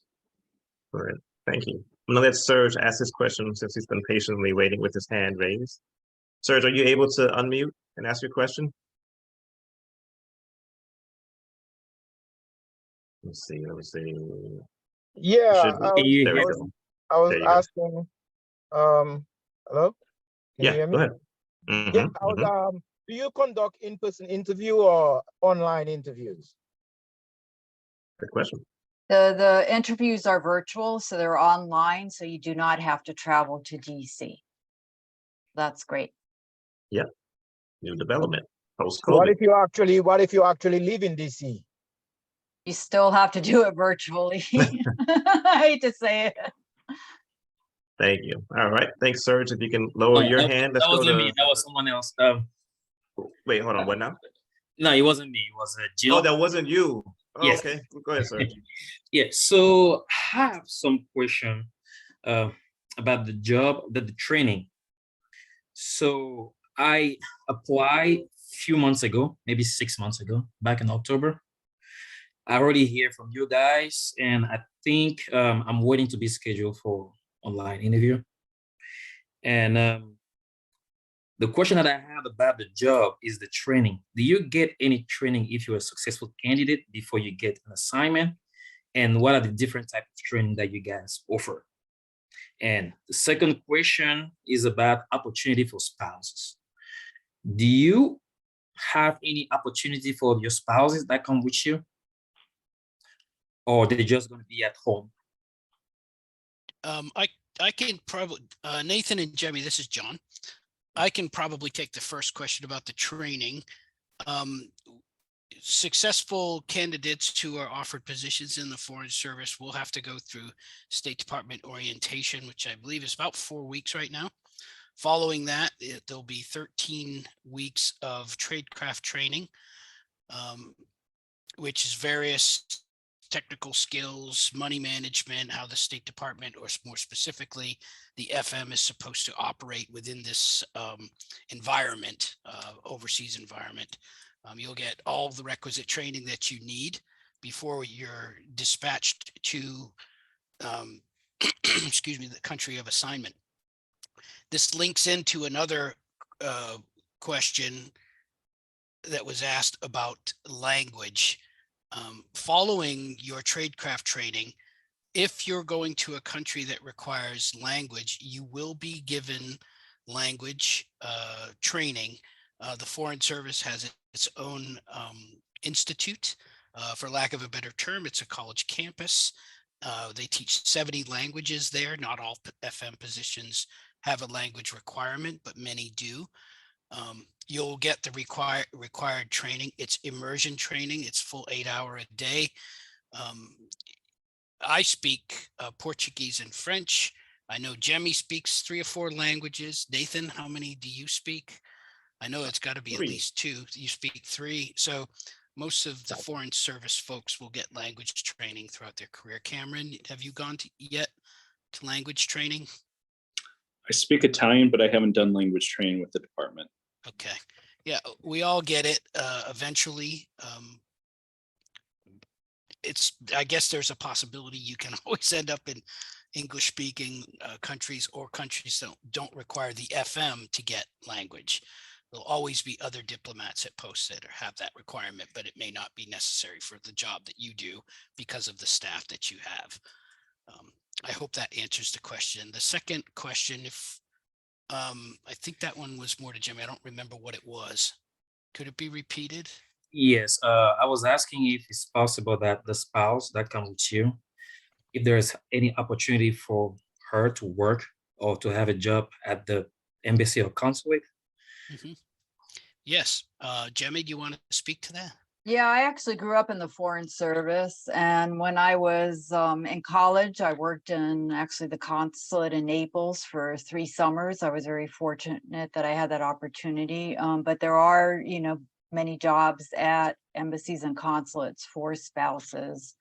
All right, thank you. I'm gonna let Serge ask his question since he's been patiently waiting with his hand raised. Serge, are you able to unmute and ask your question? Let's see. Yeah, There we go. I was There you go. asking, hello? Can you hear me? Go ahead. Yeah, I was, do you conduct in-person interview or online interviews? Good question. The interviews are virtual, so they're online, so you do not have to travel to DC. That's great. Yeah, new development post-COVID. So what if you actually live in DC? You still have to do it virtually. I hate to say it. Thank you. All right, thanks, Serge. If you can lower your hand, let's that go wasn't to. me. That was someone else. Wait, hold on. What now? No, it wasn't me. It was Jill. Oh, that wasn't you. Oh, Yes. Okay, go ahead, Serge. Yeah. So I have some question about the job, the training. So I applied a few months ago, maybe 6 months ago, back in October. I already hear from you guys, and I think I'm waiting to be scheduled for online interview. And The question that I have about the job is the training. Do you get any training if you're a successful candidate before you get an assignment? And what are the different types of training that you guys offer? And the second question is about opportunity for spouses. Do you have any opportunity for your spouses that come with you? Or they're just going to be at home? I can probably, Nathan and Jemmy, this is John. I can probably take the first question about the training. Successful candidates who are offered positions in the Foreign Service will have to go through State Department orientation, which I believe is about 4 weeks right now. Following that, there'll be 13 weeks of tradecraft training, which is various technical skills, money management, how the State Department, or more specifically, the FM is supposed to operate within this environment, overseas environment. You'll get all the requisite training that you need before you're dispatched to, excuse me, the country of assignment. This links into another question that was asked about language. Following your tradecraft training, if you're going to a country that requires language, you will be given language training. The Foreign Service has its own institute. For lack of a better term, it's a college campus. They teach 70 languages there. Not all FM positions have a language requirement, but many do. You'll get the required training. It's immersion training. It's full 8 hour a day. I speak Portuguese and French. I know Jemmy speaks 3 or 4 languages. Nathan, how many do you speak? I know it's got to be 3. At least 2. You speak 3. So most of the Foreign Service folks will get language training throughout their career. Cameron, have you gone yet to language training? I speak Italian, but I haven't done language training with the department. Okay. Yeah, we all get it eventually. I guess there's a possibility you can always end up in English speaking countries, or countries that don't require the FM to get language. There'll always be other diplomats at posts that have that requirement, but it may not be necessary for the job that you do because of the staff that you have. I hope that answers the question. The second question, I think that one was more to Jimmy. I don't remember what it was. Could it be repeated? Yes, I was asking if it's possible that the spouse that comes with you, if there's any opportunity for her to work or to have a job at the embassy or consulate. Mm-hmm. Yes. Jemmy, do you want to speak to that? Yeah, I actually grew up in the Foreign Service, and when I was in college, I worked in actually the consulate in Naples for 3 summers. I was very fortunate that I had that opportunity. But there are, many jobs at embassies and consulates for spouses.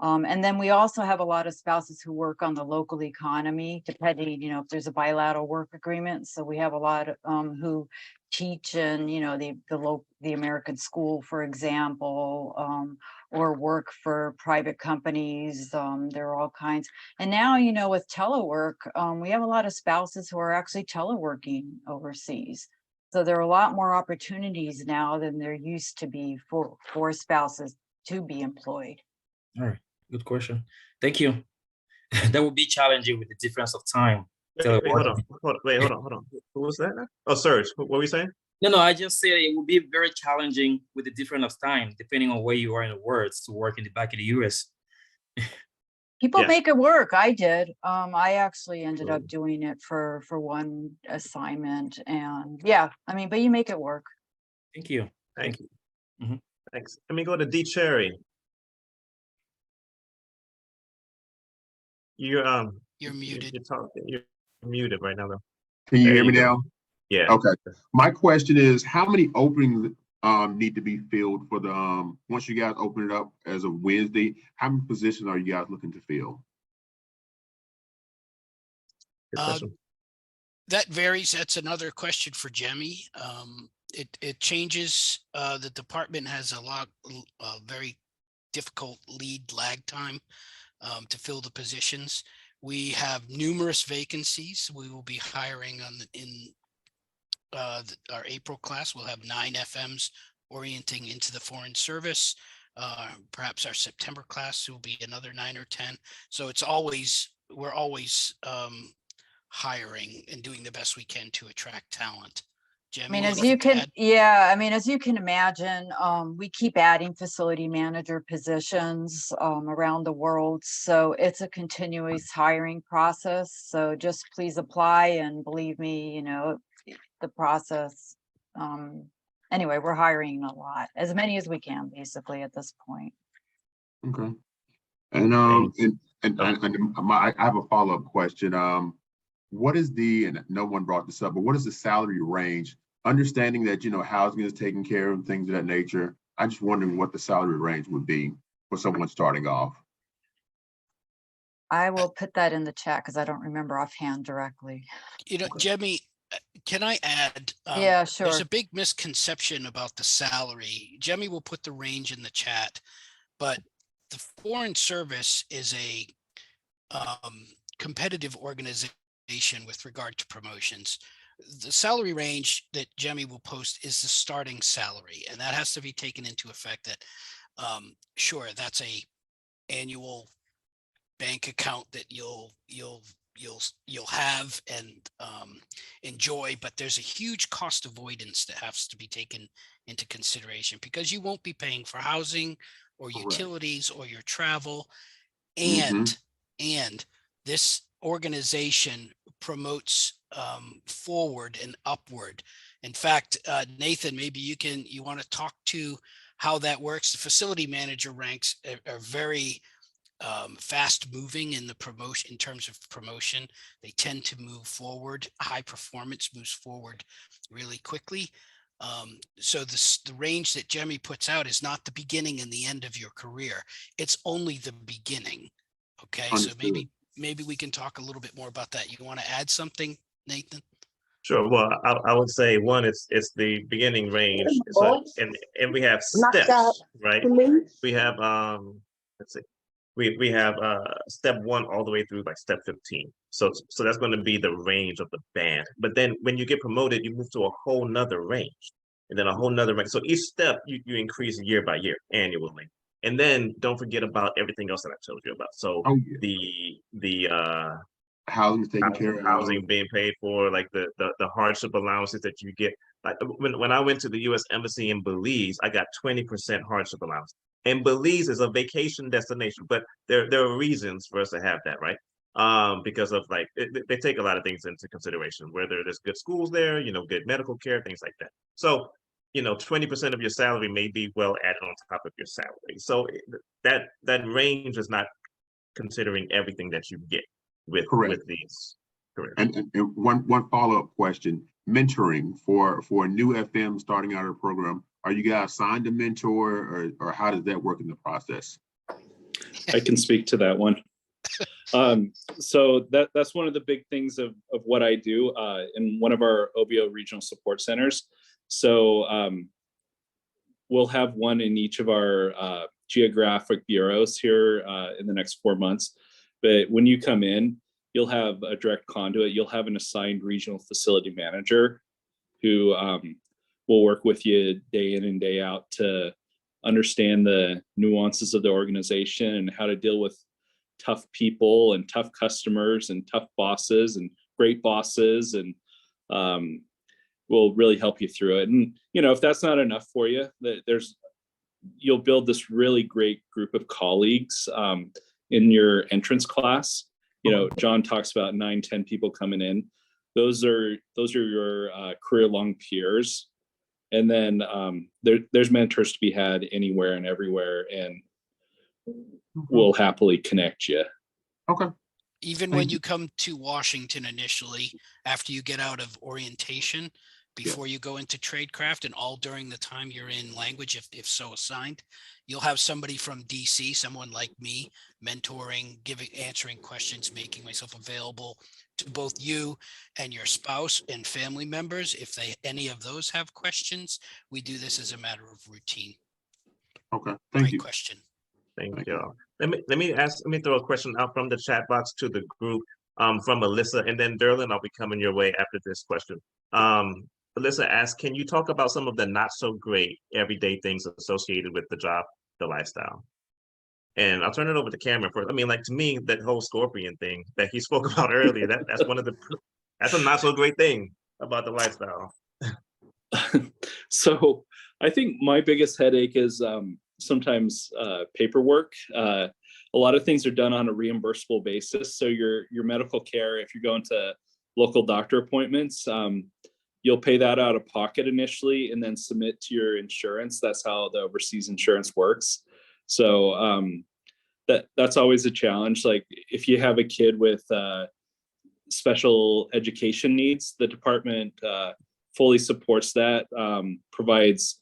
And then we also have a lot of spouses who work on the local economy, depending, if there's a bilateral work agreement. So we have a lot of who teach in, the American school, for example, or work for private companies. There are all kinds. And now, with telework, we have a lot of spouses who are actually teleworking overseas. So there are a lot more opportunities now than there used to be for spouses to be employed. All right, good question. Thank you. That would be challenging with the difference of time. Wait, hold on. Hold on. Who was that now? Oh, Serge, what were we saying? No, I just said it would be very challenging with the difference of time, depending on where you are in the world, to work in the back of the US. People Yeah. make it work. I did. I actually ended up doing it for one assignment, and yeah, but you make it work. Thank you. Thank you. Mhm. Thanks. Let me go to D Cherry. You're muted. You're talking. You're muted right now, though. Can you There hear you me go. now? Yeah. Okay. My question is, how many openings need to be filled for the once you guys open it up as of Wednesday? How many positions are you guys looking to fill? Good question. That varies. That's another question for Jemmy. It changes. The department has a very difficult lead lag time to fill the positions. We have numerous vacancies. We will be hiring in our April class, we'll have 9 FMs orienting into the Foreign Service. Perhaps our September class will be another 9 or 10. So we're always hiring and doing the best we can to attract talent. I Jemmy, mean, as anything you to can, add? yeah, I mean, as you can imagine, we keep adding facility manager positions around the world. So it's a continuous hiring process. So just please apply, and believe me, the process. Anyway, we're hiring a lot, as many as we can, basically, at this point. Okay. And I have a follow-up question. What is and no one brought this up, but what is the salary range? Understanding that, housing is taken care of, things of that nature. I'm just wondering what the salary range would be for someone starting off. I will put that in the chat because I don't remember offhand directly. Jemmy, can I add? Yeah, There's sure. a big misconception about the salary. Jemmy will put the range in the chat, but the Foreign Service is a competitive organization with regard to promotions. The salary range that Jemmy will post is the starting salary, and that has to be taken into effect that sure, that's a annual bank account that you'll have and enjoy, but there's a huge cost avoidance that has to be taken into consideration because you won't be paying for housing or utilities or your travel, and this organization promotes forward and upward. In fact, Nathan, maybe you want to talk to how that works. The facility manager ranks are very fast moving in the promotion. In terms of promotion, they tend to move forward. High performance moves forward really quickly. So the range that Jemmy puts out is not the beginning and the end of your career. It's only the beginning. Okay, Understood. so maybe we can talk a little bit more about that. You want to add something, Nathan? Sure. Well, I would say one, it's the beginning range. And we have steps, right? We have let's see. We have step 1 all the way through like step 15. So that's going to be the range of the band. But then when you get promoted, you move to a whole nother range, and then a whole nother range. So each step you increase year by year, annually. And then don't forget about everything else that I told you about. So the housing is taken care of. Housing being paid for, like the hardship allowances that you get. Like when I went to the U.S. Embassy in Belize, I got 20% hardship allowance. And Belize is a vacation destination, but there are reasons for us to have that, right? Because of they take a lot of things into consideration, whether there's good schools there, good medical care, things like that. So 20% of your salary may be well added on top of your salary. So that range is not considering everything that you get with these careers. And one follow-up question: mentoring for a new FM starting out a program. Are you guys assigned a mentor, or how does that work in the process? I can speak to that one. So that's one of the big things of what I do in one of our OBO regional support centers. So we'll have one in each of our geographic bureaus here in the next 4 months. But when you come in, you'll have a direct conduit. You'll have an assigned regional facility manager who will work with you day in and day out to understand the nuances of the organization and how to deal with tough people and tough customers and tough bosses and great bosses, and will really help you through it. And if that's not enough for you, you'll build this really great group of colleagues in your entrance class. John talks about 9-10 people coming in. Those are your career-long peers. And then there's mentors to be had anywhere and everywhere, and we'll happily connect you. Okay. Even when you come to Washington initially, after you get out of orientation, before you go into tradecraft, and all during the time you're in language, if so assigned, you'll have somebody from DC, someone like me, mentoring, answering questions, making myself available to both you and your spouse and family members. If any of those have questions, we do this as a matter of routine. Okay, thank you. Great question. Thank you. Let me throw a question out from the chat box to the group from Alyssa, and then Derlin, I'll be coming your way after this question. Alyssa asked, can you talk about some of the not so great everyday things associated with the job, the lifestyle? And I'll turn it over to Cameron first. I mean, like to me, that whole scorpion thing that he spoke about earlier, that's one of the that's a not so great thing about the lifestyle. So I think my biggest headache is sometimes paperwork. A lot of things are done on a reimbursable basis. So your medical care, if you're going to local doctor appointments, you'll pay that out of pocket initially and then submit to your insurance. That's how the overseas insurance works. So that's always a challenge. Like if you have a kid with special education needs, the department fully supports that, provides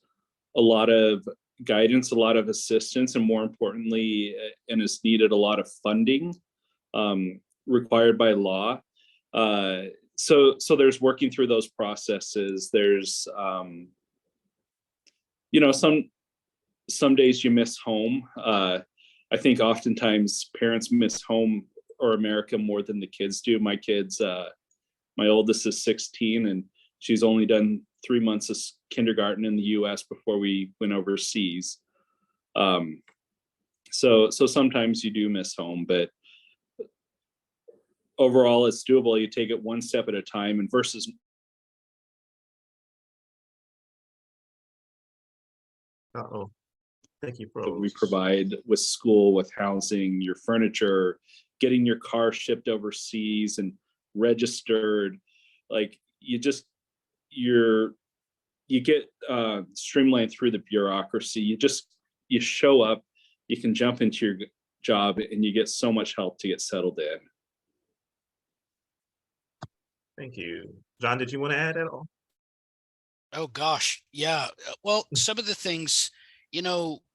a lot of guidance, a lot of assistance, and more importantly, and is needed, a lot of funding required by law. So there's working through those processes. There's, some days you miss home. I think oftentimes parents miss home or America more than the kids do. My kids, my oldest is 16 and she's only done 3 months of kindergarten in the US before we went overseas. So sometimes you do miss home, but overall it's doable. You take it one step at a time, and versus Uh-oh. Thank you, that we froze. provide with school, with housing, your furniture, getting your car shipped overseas and registered. Like you get streamlined through the bureaucracy. You show up, you can jump into your job, and you get so much help to get settled in. Thank you. John, did you want to add at all? Oh gosh, yeah. Well, some of the things,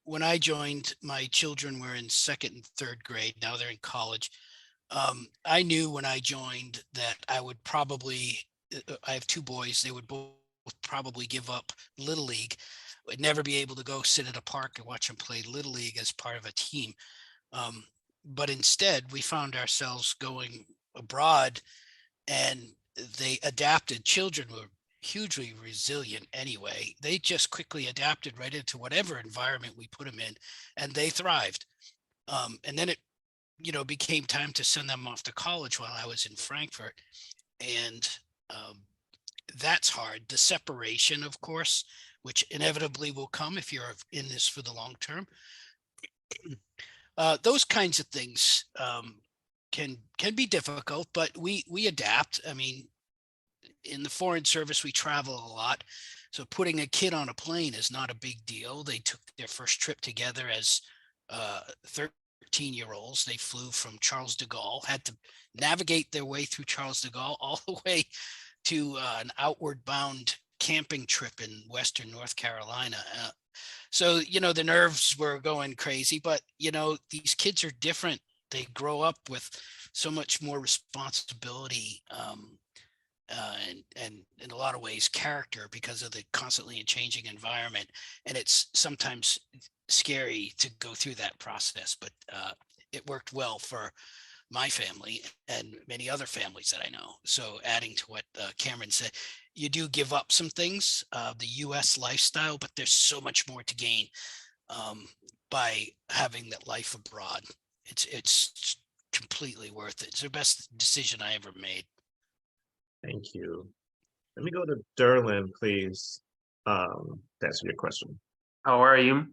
when I joined, my children were in second and third grade. Now they're in college. I knew when I joined that I would probably, I have 2 boys, they would both probably give up Little League. Would never be able to go sit at a park and watch them play Little League as part of a team. But instead, we found ourselves going abroad, and they adapted. Children were hugely resilient anyway. They just quickly adapted right into whatever environment we put them in, and they thrived. And then it, became time to send them off to college while I was in Frankfurt. And that's hard. The separation, of course, which inevitably will come if you're in this for the long term. Those kinds of things can be difficult, but we adapt. I mean, in the Foreign Service, we travel a lot. So putting a kid on a plane is not a big deal. They took their first trip together as 13-year-olds. They flew from Charles de Gaulle, had to navigate their way through Charles de Gaulle all the way to an outward bound camping trip in Western North Carolina. So, the nerves were going crazy, but, these kids are different. They grow up with so much more responsibility, and in a lot of ways character, because of the constantly changing environment. And it's sometimes scary to go through that process, but it worked well for my family and many other families that I know. So adding to what Cameron said, you do give up some things, the US lifestyle, but there's so much more to gain by having that life abroad. It's completely worth it. It's the best decision I ever made. Thank you. Let me go to Derlin, please. To answer your question. How are you?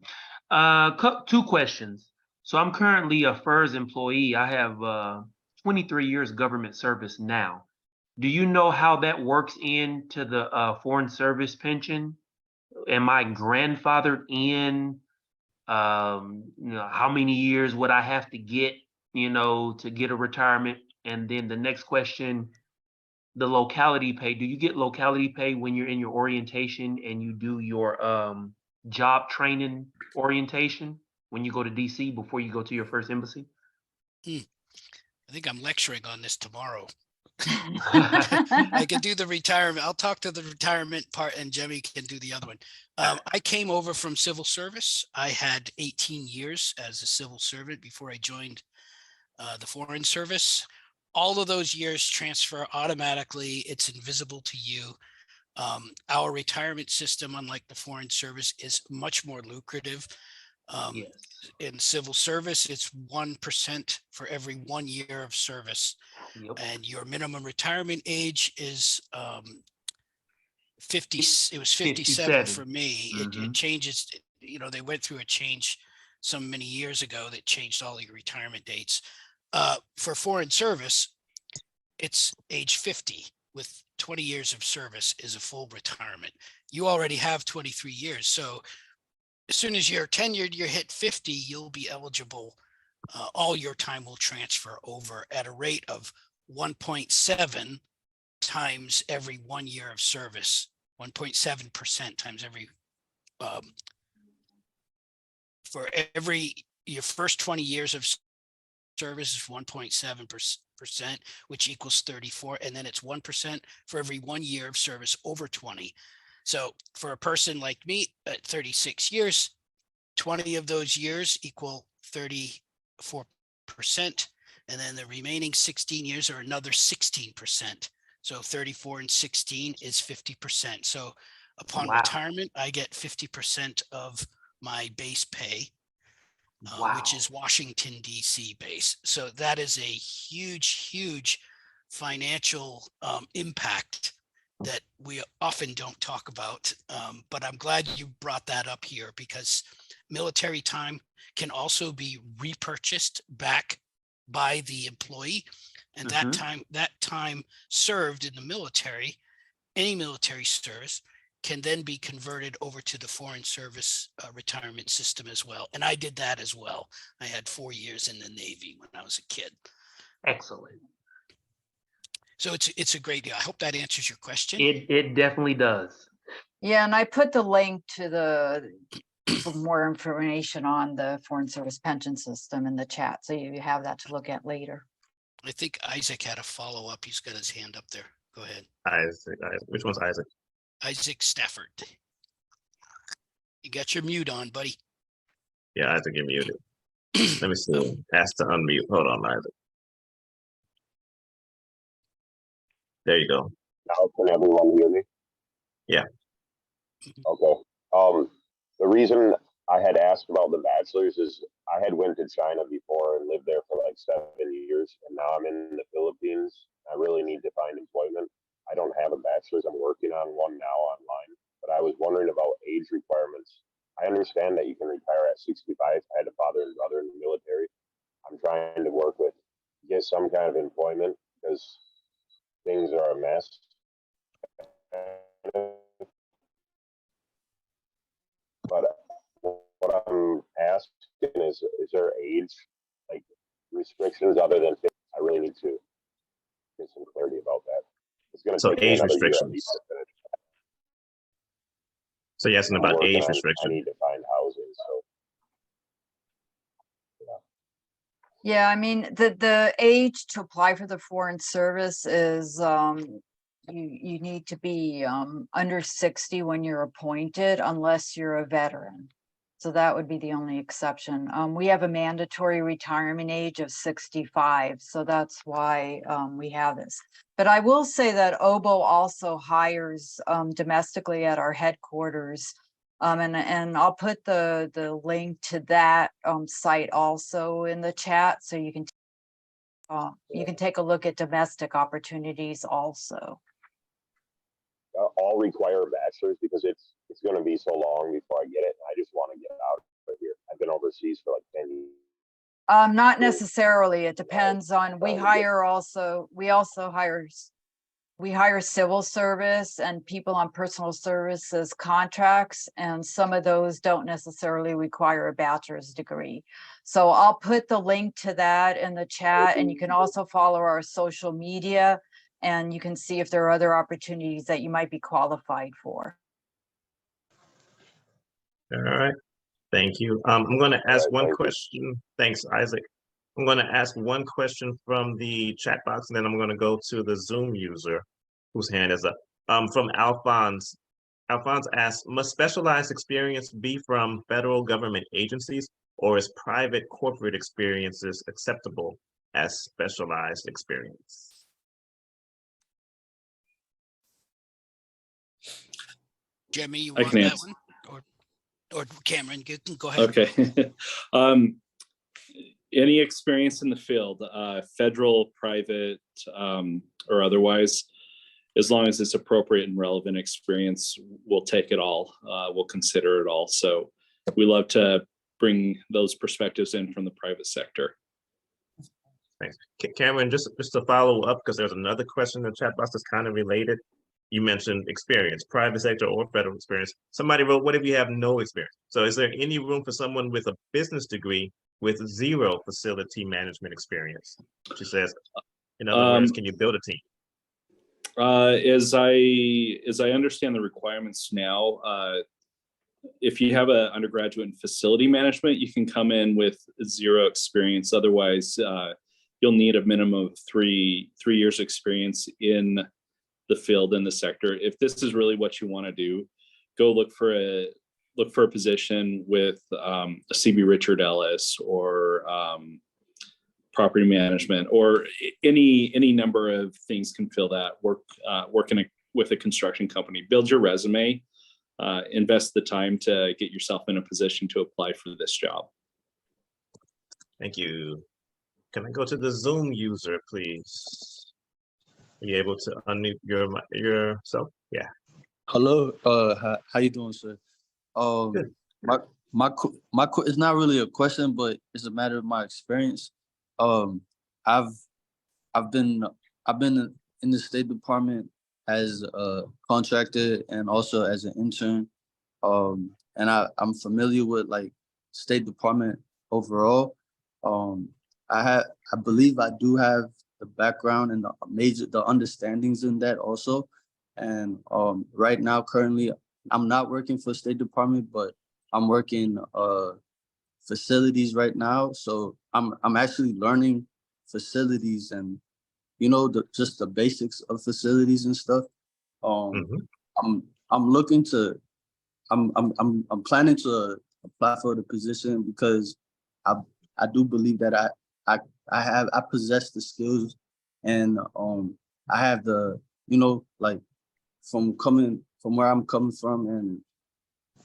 2 questions. So I'm currently a FERS employee. I have 23 years government service now. Do you know how that works into the Foreign Service pension? Am I grandfathered in? How many years would I have to get, to get a retirement? And then the next question, the locality pay. Do you get locality pay when you're in your orientation and you do your job training orientation when you go to DC before you go to your first embassy? I think I'm lecturing on this tomorrow. I can do the retirement. I'll talk to the retirement part, and Jemmy can do the other one. I came over from civil service. I had 18 years as a civil servant before I joined the Foreign Service. All of those years transfer automatically. It's invisible to you. Our retirement system, unlike the Foreign Service, is much more lucrative. Yes. In civil service, it's 1% for every 1 year of service. Yep. And your minimum retirement age is 50. It was 57 57. for me. It changes. You know, they went through a change some many years ago that changed all your retirement dates. For foreign service, it's age 50 with 20 years of service is a full retirement. You already have 23 years. So as soon as you're tenured, you hit 50, you'll be eligible. All your time will transfer over at a rate of 1.7 times every 1 year of service, 1.7% times every, for every, your first 20 years of service is 1.7%, which equals 34. And then it's 1% for every 1 year of service over 20. So for a person like me at 36 years, 20 of those years equal 34%. And then the remaining 16 years are another 16%. So 34 and 16 is 50%. So upon Wow. retirement, I get 50% of my base pay, which is Washington, D.C. base. So that is a huge, huge financial impact that we often don't talk about. But I'm glad you brought that up here, because military time can also be repurchased back by the employee. And that time served in the military, any military service, can then be converted over to the Foreign Service retirement system as well. And I did that as well. I had 4 years in the Navy when I was a kid. Excellent. So it's a great deal. I hope that answers your question. It definitely does. Yeah, and I put the link to for more information on the Foreign Service pension system in the chat, so you have that to look at later. I think Isaac had a follow-up. He's got his hand up there. Go ahead. Isaac. Which one's Isaac? Isaac Stafford. You got your mute on, buddy. Yeah, Isaac, you're muted. Let me see. Ask to unmute. Hold on, Isaac. There you go. Now can everyone hear me? Yeah. Okay. The reason I had asked about the bachelor's is I had went to China before and lived there for like 7 years, and now I'm in the Philippines. I really need to find employment. I don't have a bachelor's. I'm working on one now online, but I was wondering about age requirements. I understand that you can retire at 65. I had a father and brother in the military. I'm trying to get some kind of employment because things are a mess. But what I'm asking is there age like restrictions other than 50? I really need to get some clarity about that. It's going to So take me age another year at restrictions. least to finish. So you're asking about age I restrictions. need to find housing, so. Yeah, I mean, the age to apply for the Foreign Service is you need to be under 60 when you're appointed, unless you're a veteran. So that would be the only exception. We have a mandatory retirement age of 65, so that's why we have this. But I will say that OBO also hires domestically at our headquarters. And I'll put the link to that site also in the chat, so you can take a look at domestic opportunities also. All require a bachelor's because it's going to be so long before I get it. And I just want to get out of here. I've been overseas for like 10 years. Not necessarily. It depends on, we hire civil service and people on personal services contracts, and some of those don't necessarily require a bachelor's degree. So I'll put the link to that in the chat, and you can also follow our social media, and you can see if there are other opportunities that you might be qualified for. All right. Thank you. I'm going to ask one thank you. question. Thanks, Isaac. I'm going to ask one question from the chat box, and then I'm going to go to the Zoom user whose hand is up. From Alphonse. Alphonse asks, must specialized experience be from federal government agencies, or is private corporate experiences acceptable as specialized experience? Jimmy, you I want can that answer. one? Or Cameron, you can go ahead. Okay. Any experience in the field, federal, private, or otherwise, as long as it's appropriate and relevant experience, we'll take it all. We'll consider it all. So we love to bring those perspectives in from the private sector. Thanks. Cameron, just to follow up, because there's another question in the chat box that's kind of related. You mentioned experience, private sector or federal experience. Somebody wrote, what if you have no experience? So is there any room for someone with a business degree with zero facility management experience? She says, in other words, can you build a team? As I understand the requirements now, if you have an undergraduate in facility management, you can come in with zero experience. Otherwise, you'll need a minimum of three years experience in the field, in the sector. If this is really what you want to do, go look for a position with a CB Richard Ellis or property management, or any number of things can fill that. Working with a construction company, build your resume, invest the time to get yourself in a position to apply for this job. Thank you. Can I go to the Zoom user, please? Are you able to unmute yourself? Yeah. Hello, how you doing, sir? Good. It's not really a question, but it's a matter of my experience. I've been in the State Department as a contractor and also as an intern. And I'm familiar with like State Department overall. I believe I do have the background and the understandings in that also. And right now, currently, I'm not working for State Department, but I'm working facilities right now. So I'm actually learning facilities and just the basics of facilities and stuff. I'm planning to apply for the position because I do believe that I possess the skills, and I have the like from where I'm coming from and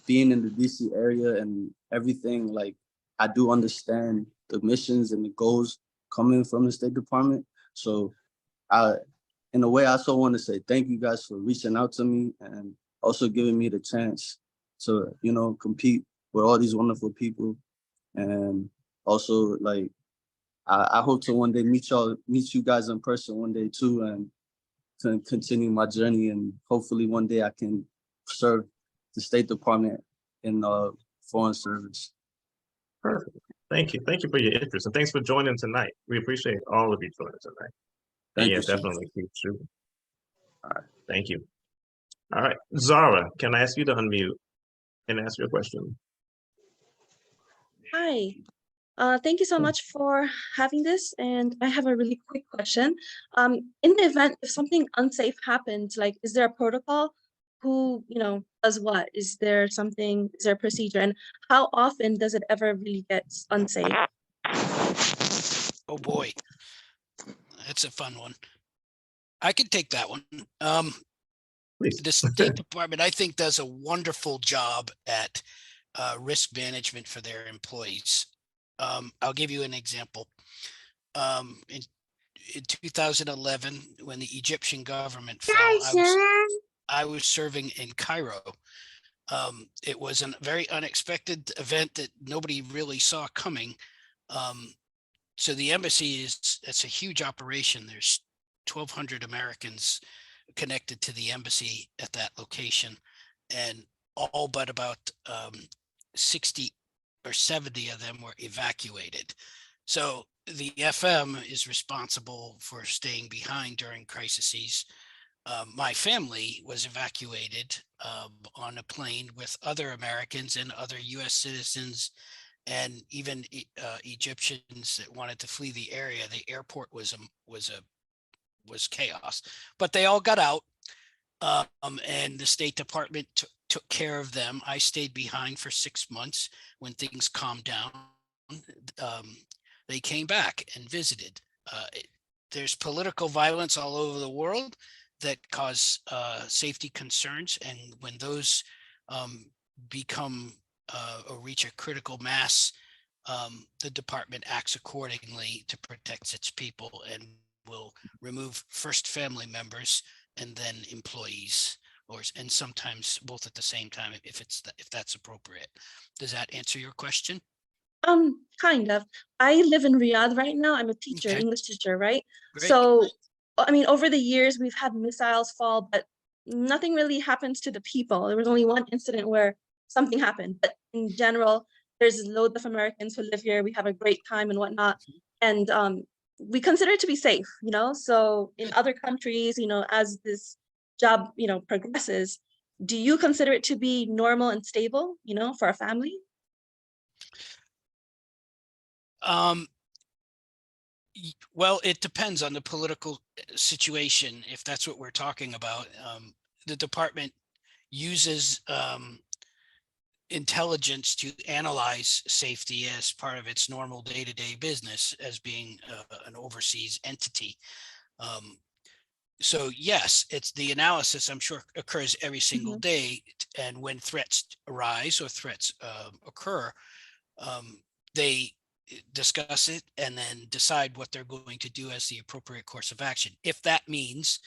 being in the DC area and everything, like I do understand the missions and the goals coming from the State Department. So in a way, I also want to say thank you guys for reaching out to me and also giving me the chance to, compete with all these wonderful people. And also, like, I hope to one day meet you guys in person one day too, and to continue my journey. And hopefully one day I can serve the State Department in foreign service. Perfect. Thank you. Thank you for your interest, and thanks for joining tonight. We appreciate all of you joining tonight. Thank you, definitely keep shooting. All right. Thank you. All right, Zara, can I ask you to unmute and ask your question? Hi. Thank you so much for having this. And I have a really quick question. In the event if something unsafe happens, like, is there a protocol? Who, does what? Is there a procedure? And how often does it ever really get unsafe? Oh boy, that's a fun one. I could take that one. Please. The State Department, I think, does a wonderful job at risk management for their employees. I'll give you an example. In 2011, when the Egyptian government fell, I was serving in Cairo. It was a very unexpected event that nobody really saw coming. So the embassy it's a huge operation. There's 1,200 Americans connected to the embassy at that location, and all but about 60 or 70 of them were evacuated. So the FM is responsible for staying behind during crises. My family was evacuated on a plane with other Americans and other U.S. citizens, and even Egyptians that wanted to flee the area. The airport was chaos, but they all got out, and the State Department took care of them. I stayed behind for 6 months. When things calmed down, they came back and visited. There's political violence all over the world that cause safety concerns, and when those become or reach a critical mass, the department acts accordingly to protect its people and will remove first family members and then employees, and sometimes both at the same time if that's appropriate. Does that answer your question? Kind of. I live in Riyadh right now. I'm a teacher, Okay. English teacher, right? Great. So, I mean, over the years, we've had missiles fall, but nothing really happens to the people. There was only one incident where something happened, but in general, there's loads of Americans who live here. We have a great time and whatnot, and we consider it to be safe, you know? So in other countries, you know, as this job, you know, progresses, do you consider it to be normal and stable, you know, for a family? Well, it depends on the political situation. If that's what we're talking about, the department uses intelligence to analyze safety as part of its normal day-to-day business as being an overseas entity. So yes, it's the analysis, I'm sure, occurs every single day. And when threats arise or threats occur, they discuss it and then decide what they're going to do as the appropriate course of action. If that means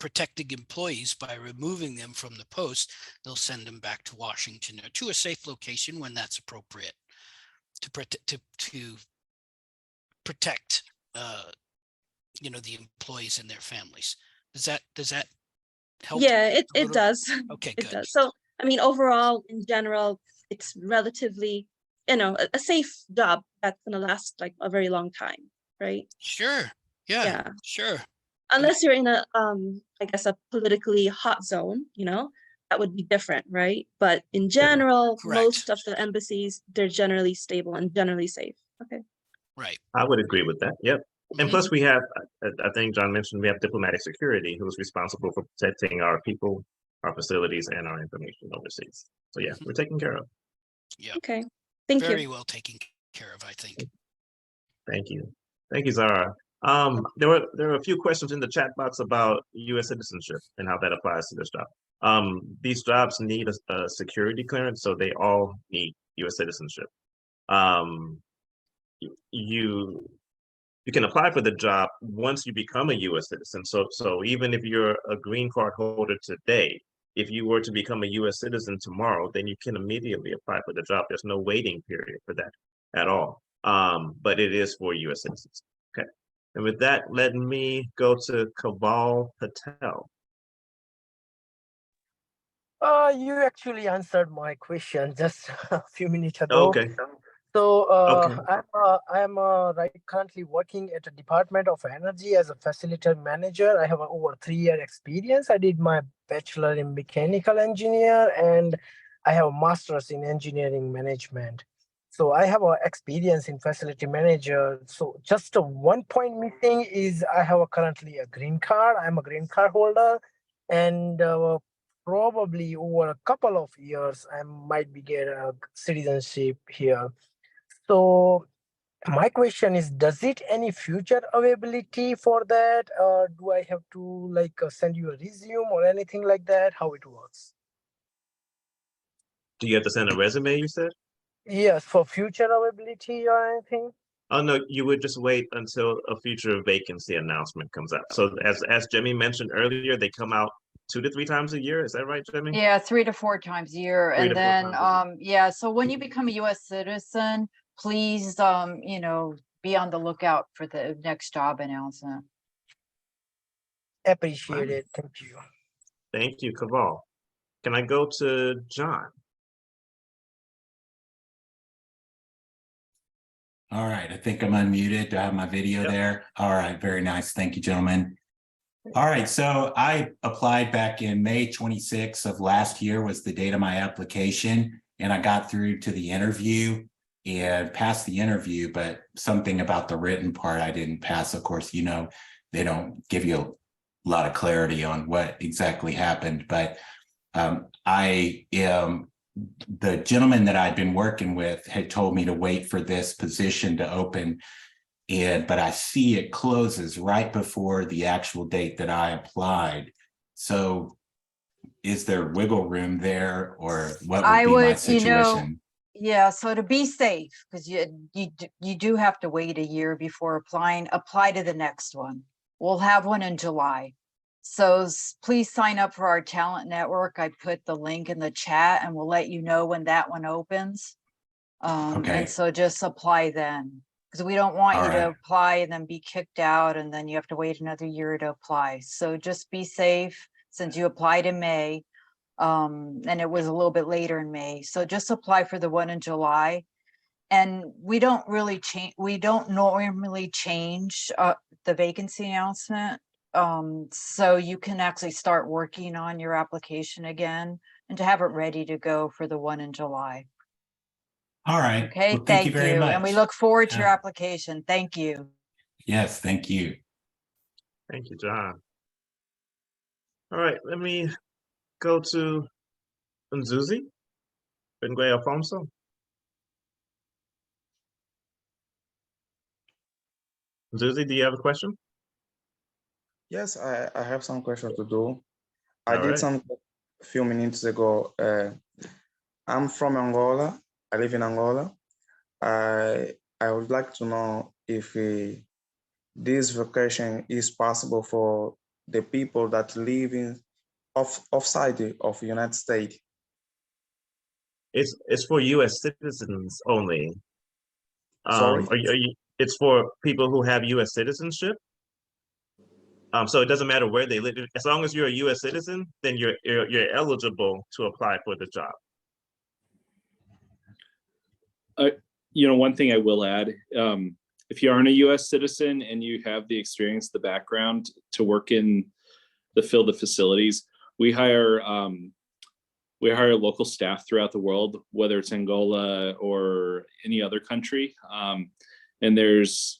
protecting employees by removing them from the post, they'll send them back to Washington or to a safe location when that's appropriate to protect you know, the employees and their families. Does that help? Yeah, it does. Okay, It good. does. So, I mean, overall, in general, it's relatively, you know, a safe job that's gonna last like a very long time, right? Sure. Yeah. Sure. Unless you're in a I guess a politically hot zone, you know, that would be different, right? But in general, most of the embassies, they're generally stable and generally safe. Okay. Right. I would agree with that. Yep. And plus we have, I think John mentioned, we have diplomatic security who's responsible for protecting our people, our facilities, and our information overseas. So yeah, we're taken care of. Yeah. Okay. Thank you. Very well taken care of, I think. Thank you. Thank you, Zara. There were a few questions in the chat box about U.S. citizenship and how that applies to this job. These jobs need a security clearance, so they all need U.S. citizenship. You can apply for the job once you become a U.S. citizen. So even if you're a green card holder today, if you were to become a U.S. citizen tomorrow, then you can immediately apply for the job. There's no waiting period for that at all. But it is for U.S. citizens. Okay. And with that, let me go to Kaval Patel. You actually answered my question just a few minutes ago. Oh, okay. So Okay. I'm currently working at the Department of Energy as a facility manager. I have over 3-year experience. I did my bachelor in mechanical engineer and I have a master's in engineering management. So I have experience in facility manager. So just one point missing is I have currently a green card. I'm a green card holder, and probably over a couple of years I might be get a citizenship here. So my question is, does it any future availability for that? Or do I have to like send you a resume or anything like that? How it works? Do you have to send a resume, you said? Yes, for future availability or anything? Oh, no, you would just wait until a future vacancy announcement comes out. So as Jimmy mentioned earlier, they come out 2 to 3 times a year. Is that right, Jimmy? Yeah, 3 to 4 times a year. 3 And to 4 then, times a yeah, so when you become a US citizen, please, you know, be on the lookout for the next job announcement. Appreciate it. Thank you. Thank you, Kaval. Can I go to John? All right, I think I'm unmuted. Do I have my video there? All right, very nice. Thank you, gentlemen. All right, so I applied back in May 26th of last year was the date of my application, and I got through to the interview and passed the interview, but something about the written part I didn't pass. Of course, you know, they don't give you a lot of clarity on what exactly happened, but the gentleman that I'd been working with had told me to wait for this position to open, but I see it closes right before the actual date that I applied. So is there wiggle room there, or what would I be my would, you know, situation? yeah, so to be safe, because you do have to wait a year before applying, apply to the next one. We'll have one in July. So please sign up for our talent network. I put the link in the chat and we'll let you know when that one opens. Okay. And so just apply then, because we don't want All you to right. apply and then be kicked out and then you have to wait another year to apply. So just be safe since you applied in May. And it was a little bit later in May. So just apply for the one in July. And we don't really change, we don't normally change the vacancy announcement. So you can actually start working on your application again and to have it ready to go for the one in July. All right. Okay, Well, thank you very much. And we look forward to your Yeah. application. Thank you. Yes, thank you. Thank you, John. All right, let me go to Nzuzi, Bengue Alfonso. Nzuzi, do you have a question? Yes, I have some questions to do. I All did right. some a few minutes ago. I'm from Angola. I live in Angola. I would like to know if this vacation is possible for the people that live in outside of the United States. It's for U.S. citizens only. Sorry? It's for people who have U.S. citizenship. So it doesn't matter where they live. As long as you're a U.S. citizen, then you're eligible to apply for the job. You know, one thing I will add, if you aren't a U.S. citizen and you have the experience, the background to work in the field of facilities, we hire local staff throughout the world, whether it's Angola or any other country. And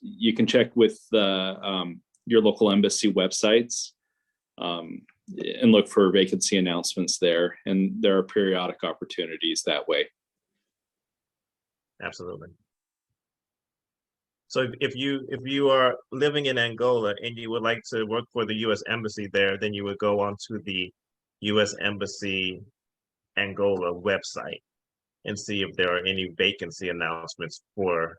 you can check with your local embassy websites and look for vacancy announcements there. And there are periodic opportunities that way. Absolutely. So if you are living in Angola and you would like to work for the U.S. Embassy there, then you would go onto the U.S. Embassy Angola website and see if there are any vacancy announcements for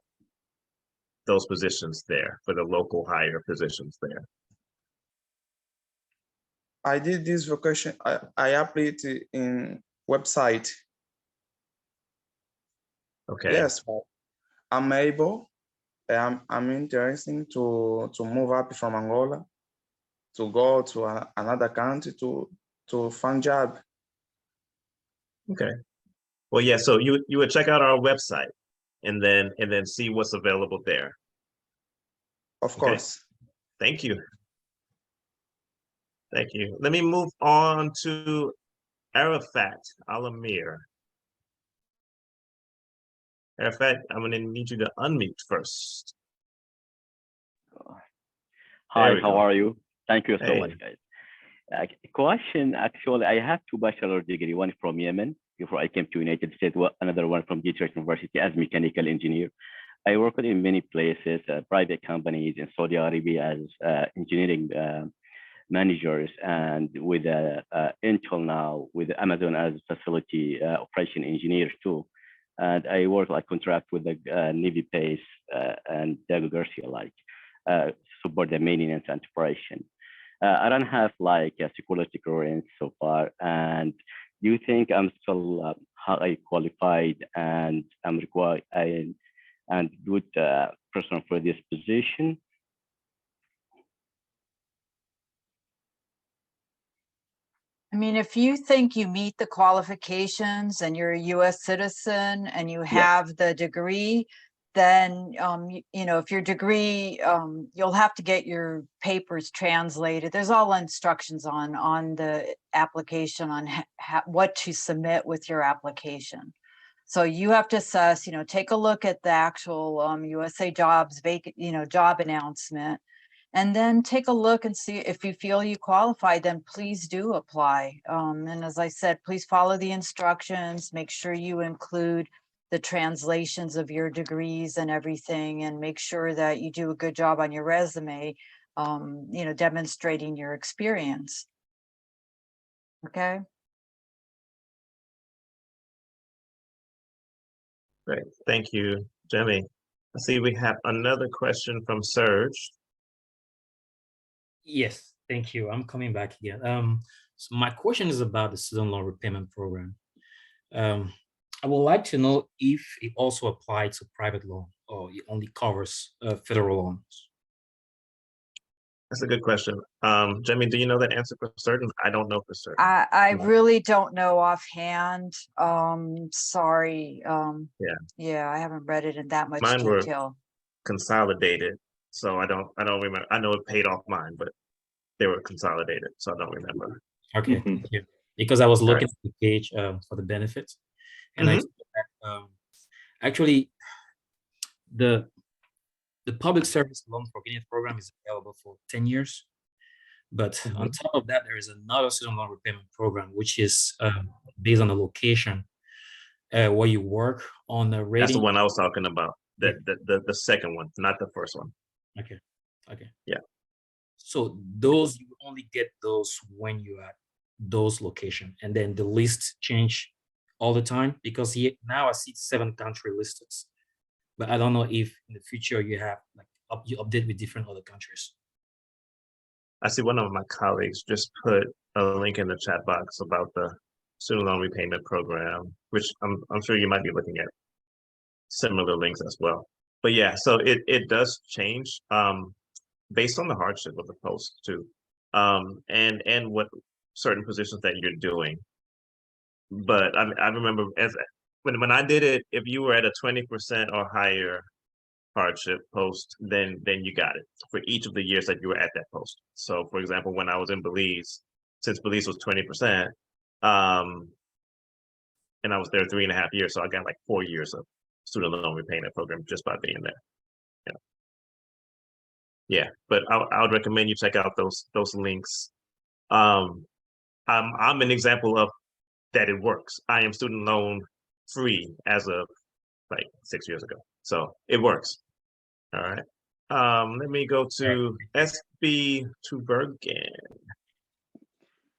those positions there, for the local hire positions there. I did this vacation. I applied in website. Okay. Yes, but I'm able. I'm interested to move up from Angola to go to another country to find job. Okay. Well, yeah. So you would check out our website and then see what's available there. Of course. Thank you. Thank you. Let me move on to Arafat Alamir. Arafat, I'm going to need you to unmute first. Hi, how are you? Thank you so Hey. much, guys. Question, actually, I have two bachelor degree, one from Yemen before I came to United States, another one from Detroit University as mechanical engineer. I worked in many places, private companies in Saudi Arabia as engineering managers, and with Intel now, with Amazon as facility operation engineer too. And I work like contract with the Navy base and Diego Garcia, support the maintenance and operation. I don't have like a security clearance so far. And do you think I'm still highly qualified and I'm required and good person for this position? I mean, if you think you meet the qualifications and you're a US citizen and you have the degree, then, you know, if your degree, you'll have to get your papers translated. There's all instructions on the application on what to submit with your application. So you have to assess, you know, take a look at the actual USA Jobs job announcement. And then take a look and see if you feel you qualify, then please do apply. And as I said, please follow the instructions, make sure you include the translations of your degrees and everything, and make sure that you do a good job on your resume, you know, demonstrating your experience. Okay. Great. Thank you, Jimmy. I see we have another question from Serge. Yes, thank you. I'm coming back again. So my question is about the student loan repayment program. I would like to know if it also applies to private loan or it only covers federal loans. That's a good question. Jimmy, do you know that answer for certain? I don't know for certain. I really don't know offhand. Sorry. Yeah, I haven't read it in that much Mine were detail. consolidated, so I don't remember. I know it paid off mine, but they were consolidated, so I don't remember. Okay, thank you. Because I was looking right. at the page for the benefits, and I saw that actually the public service loan forgiveness program is available for 10 years. But on top of that, there is another student loan repayment program, which is based on the location where you work on the rating. That's the one I was talking about. The second one, not the first one. Okay. Okay. Yeah. So those, you only get those when you are at those location, and then the list change all the time, because here now I see 7 country listed, but I don't know if in the future you have like you update with different other countries. I see one of my colleagues just put a link in the chat box about the student loan repayment program, which I'm sure you might be looking at similar links as well. But yeah, so it does change based on the hardship of the post too, and what certain positions that you're doing. But I remember when I did it, if you were at a 20% or higher hardship post, then you got it for each of the years that you were at that post. So for example, when I was in Belize, since Belize was 20%, and I was there 3.5 years, so I got like 4 years of student loan repayment program just by being there. Yeah, but I would recommend you check out those links. I'm an example of that it works. I am student loan free as of like 6 years ago, so it works. All right. Let me go to SB Tubergen.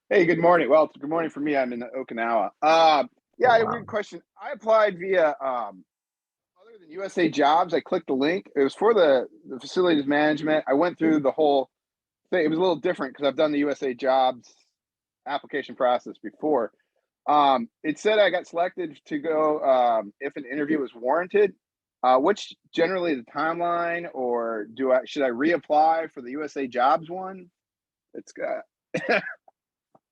Hey, good morning. Well, good morning for me. I'm in Okinawa. Yeah, I had a weird question. I applied via other than USA Jobs. I clicked the link. It was for the facilities management. I went through the whole thing. It was a little different because I've done the USA Jobs application process before. It said I got selected to go if an interview was warranted. What's generally the timeline, or should I reapply for the USA Jobs one? It's a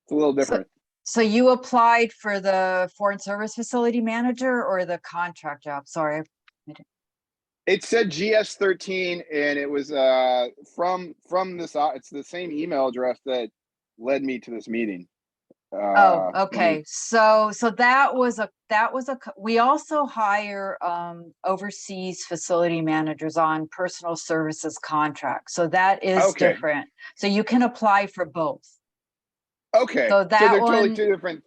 little different. So you applied for the Foreign Service Facility Manager or the contract job? Sorry. It said GS13, and it was from this. It's the same email address that led me to this meeting. Oh, okay. So that was a we also hire overseas facility managers on personal services contracts. So that is different. So you can apply for both. Okay. So that they're one, totally two different.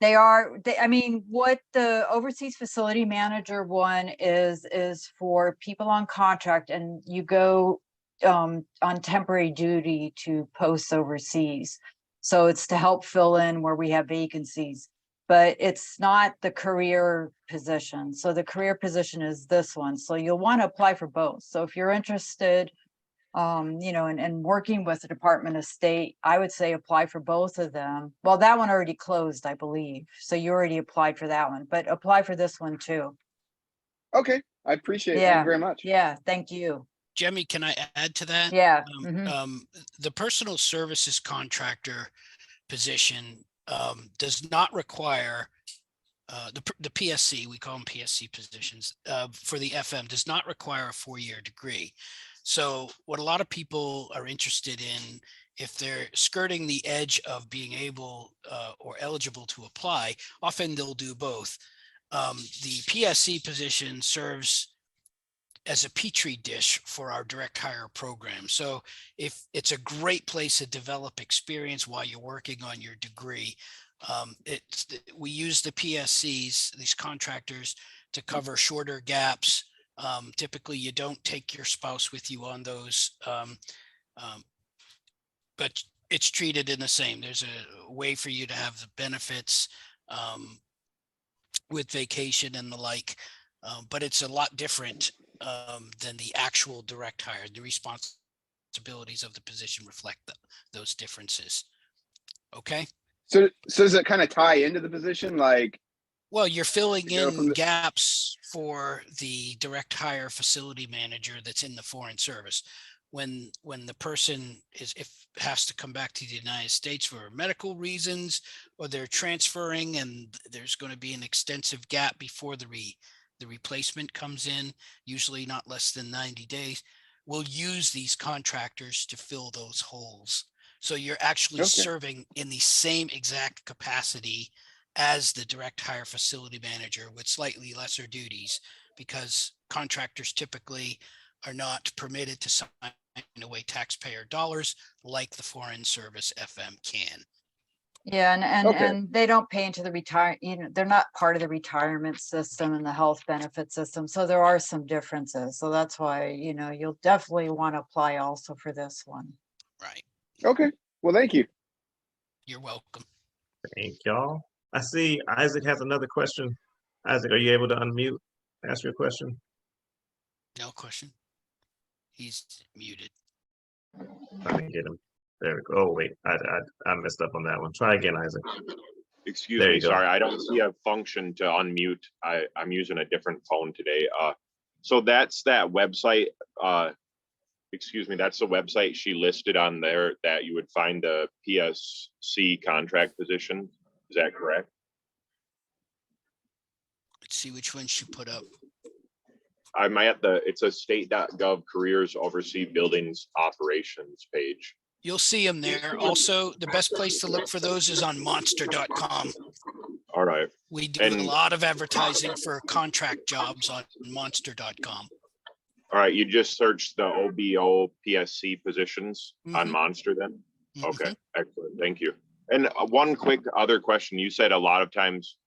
I mean, what the overseas facility manager one is for people on contract, and you go on temporary duty to posts overseas. So it's to help fill in where we have vacancies, but it's not the career position. So the career position is this one. So you'll want to apply for both. So if you're interested, you know, and working with the Department of State, I would say apply for both of them. Well, that one already closed, I believe. So you already applied for that one, but apply for this one too. Okay, I appreciate it. Thank you very much. Yeah, thank you. Jemmy, can I add to that? Yeah. The personal services contractor position does not require the PSC, we call them PSC positions, for the FM does not require a 4-year degree. So what a lot of people are interested in, if they're skirting the edge of being able or eligible to apply, often they'll do both. The PSC position serves as a petri dish for our direct hire program. So if it's a great place to develop experience while you're working on your degree, we use the PSCs, these contractors, to cover shorter gaps. Typically you don't take your spouse with you on those, but it's treated in the same. There's a way for you to have the benefits with vacation and the like. But it's a lot different than the actual direct hire. The responsibilities of the position reflect those differences. Okay. So does it kind of tie into the position? Like, well, you're filling go from in the- gaps for the direct hire facility manager that's in the Foreign Service. When the person has to come back to the United States for medical reasons, or they're transferring and there's going to be an extensive gap before the replacement comes in, usually not less than 90 days, we'll use these contractors to fill those holes. So you're actually Okay. serving in the same exact capacity as the direct hire facility manager with slightly lesser duties, because contractors typically are not permitted to sign away taxpayer dollars like the Foreign Service FM can. Yeah, and Okay. they don't pay into the they're not part of the retirement system and the health benefit system. So there are some differences. So that's why, you'll definitely want to apply also for this one. Right. Okay. Well, thank you. You're welcome. Thank y'all. I see Isaac has another question. Isaac, are you able to unmute? Ask your question. No question. He's muted. Trying to get him. There we go. Oh, wait, I messed up on that one. Try again, Isaac. Excuse There me, you go. sorry, I don't see a function to unmute. I'm using a different phone today. So that's that website. Excuse me, that's the website she listed on there that you would find the PSC contract position. Is that correct? Let's see which one she put up. I'm at it's a state.gov careers oversee buildings operations page. You'll see them there. Also, the best place to look for those is on monster.com. All right. We do a lot of advertising for contract jobs on monster.com. All right, you just searched the OBO PSC positions on Monster then? Okay, excellent, thank you. And one quick other question, you said a lot of times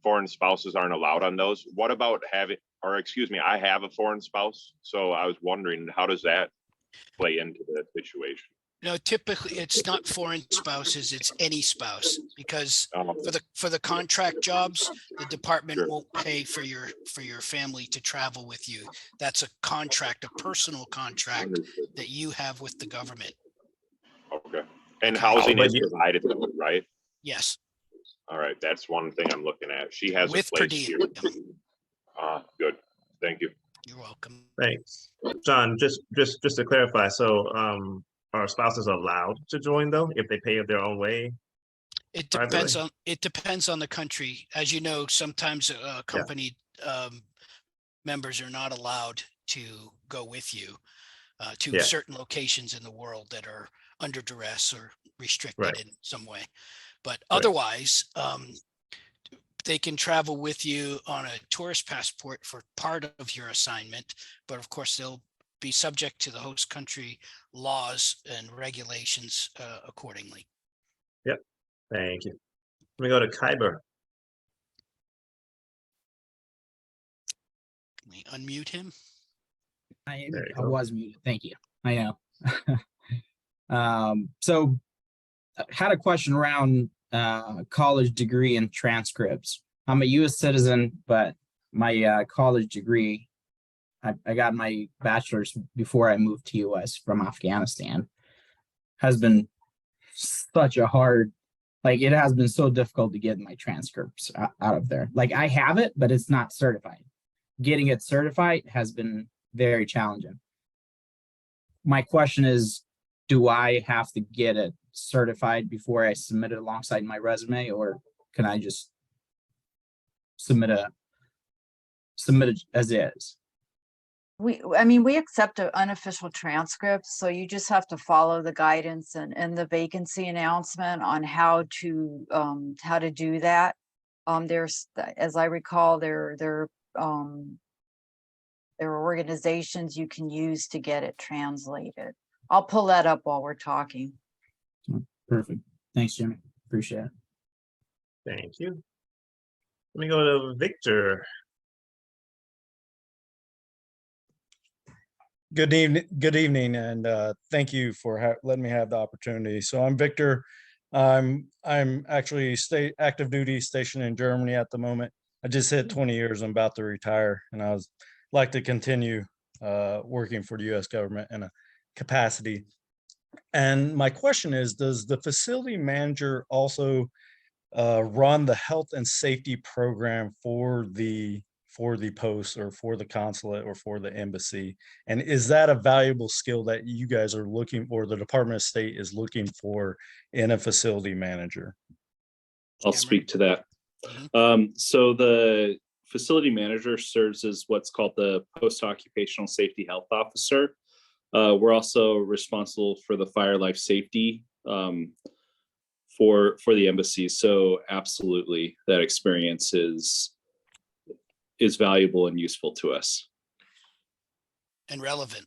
foreign spouses aren't allowed on those. What about I have a foreign spouse, so I was wondering, how does that play into the situation? No, typically it's not foreign spouses, it's any spouse, because for the contract jobs, the department won't pay for your family to travel with you. That's a contract, a personal contract that you have with the government. Okay. And housing is provided, right? Yes. All right, that's one thing I'm looking at. She has With a place per here. diem. Good, thank you. You're welcome. Thanks. John, just to clarify, so are spouses allowed to join though, if they pay it their own way? It depends on the country. As you know, sometimes company members are not allowed to go with you to certain locations in the world that are under duress or restricted in some way. But otherwise, they can travel with you on a tourist passport for part of your assignment, but of course they'll be subject to the host country laws and regulations accordingly. Yep. Thank you. Let me go to Kyber. Can we unmute him? I was muted. Thank you. I know. So I had a question around college degree and transcripts. I'm a U.S. citizen, but my college degree, I got my bachelor's before I moved to U.S. from Afghanistan, has been such a hard, it has been so difficult to get my transcripts out of there. I have it, but it's not certified. Getting it certified has been very challenging. My question is, do I have to get it certified before I submit it alongside my resume, or can I just submit it as is? We accept unofficial transcripts, so you just have to follow the guidance and the vacancy announcement on how to do that. There's, as I recall, there are organizations you can use to get it translated. I'll pull that up while we're talking. Perfect. Thanks, Jimmy. Appreciate it. Thank you. Let me go to Victor. Good evening, and thank you for letting me have the opportunity. So I'm Victor. I'm actually active duty stationed in Germany at the moment. I just hit 20 years. I'm about to retire, and I was like to continue working for the U.S. government in a capacity. And my question is, does the facility manager also run the health and safety program for the post or for the consulate or for the embassy? And is that a valuable skill that you guys are looking for, the Department of State is looking for in a facility manager? I'll speak to that. So the facility manager serves as what's called the post-occupational safety health officer. We're also responsible for the fire life safety for the embassy. So absolutely, that experience is valuable and useful to us. And relevant.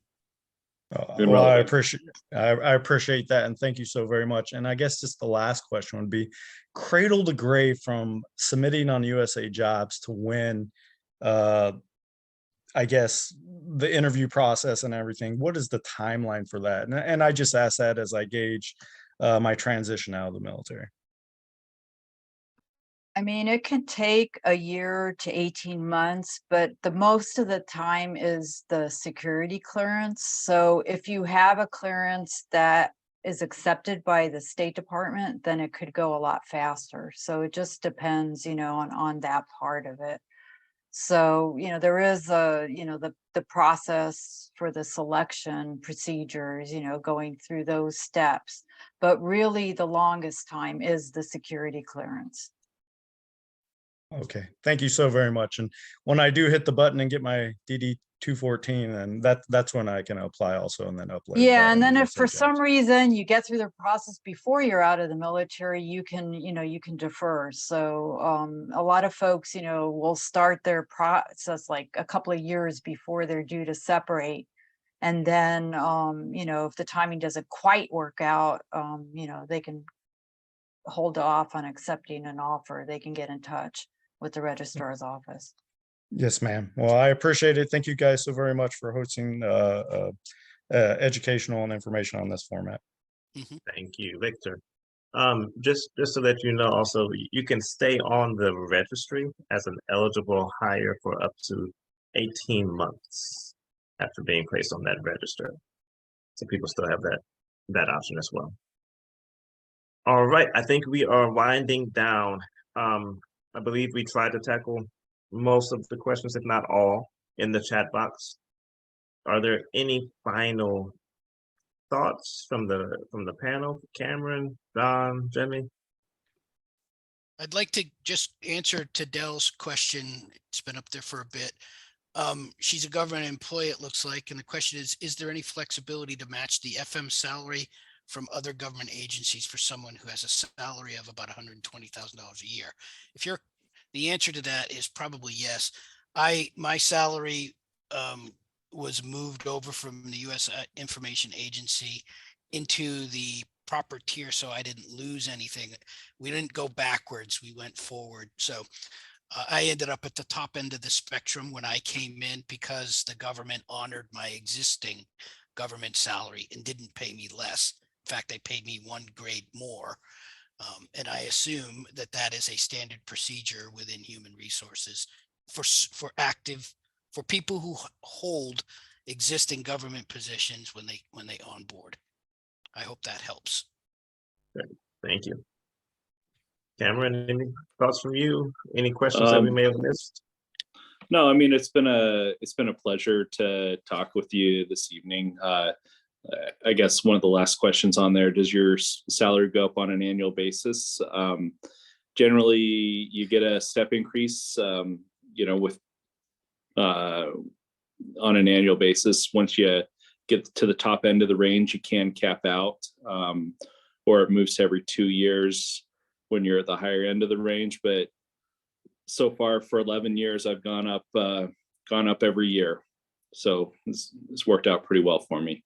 Well, I appreciate that, and thank you so very much. And I guess just the last question would be, cradle to grave from submitting on USA Jobs to when, I guess, the interview process and everything. What is the timeline for that? And I just ask that as I gauge my transition out of the military. I mean, it can take a year to 18 months, but the most of the time is the security clearance. So if you have a clearance that is accepted by the State Department, then it could go a lot faster. So it just depends, on that part of it. So, there is the process for the selection procedures, going through those steps. But really the longest time is the security clearance. Okay, thank you so very much. And when I do hit the button and get my DD 214, and that's when I can apply also and then upload. Yeah, and then if for some reason you get through the process before you're out of the military, you can defer. So a lot of folks, will start their process like a couple of years before they're due to separate. And then, if the timing doesn't quite work out, they can hold off on accepting an offer. They can get in touch with the registrar's office. Yes, ma'am. Well, I appreciate it. Thank you guys so very much for hosting educational and information on this format. Thank you, Victor. Just so that you know, also, you can stay on the registry as an eligible hire for up to 18 months after being placed on that register. So people still have that option as well. All right, I think we are winding down. I believe we tried to tackle most of the questions, if not all, in the chat box. Are there any final thoughts from the panel? Cameron, Don, Jimmy? I'd like to just answer to Dell's question. It's been up there for a bit. She's a government employee, it looks like, and the question is there any flexibility to match the FM salary from other government agencies for someone who has a salary of about $120,000 a year? The answer to that is probably yes. My salary was moved over from the U.S. Information Agency into the proper tier, so I didn't lose anything. We didn't go backwards, we went forward. So I ended up at the top end of the spectrum when I came in because the government honored my existing government salary and didn't pay me less. In fact, they paid me one grade more. And I assume that is a standard procedure within human resources for people who hold existing government positions when they onboard. I hope that helps. Good. Thank you. Cameron, any thoughts from you? Any questions that we may have missed? No, I mean, it's been a pleasure to talk with you this evening. I guess one of the last questions on there, does your salary go up on an annual basis? Generally, you get a step increase, with on an annual basis. Once you get to the top end of the range, you can cap out, or it moves to every 2 years when you're at the higher end of the range. But so far for 11 years, I've gone up every year. So it's worked out pretty well for me.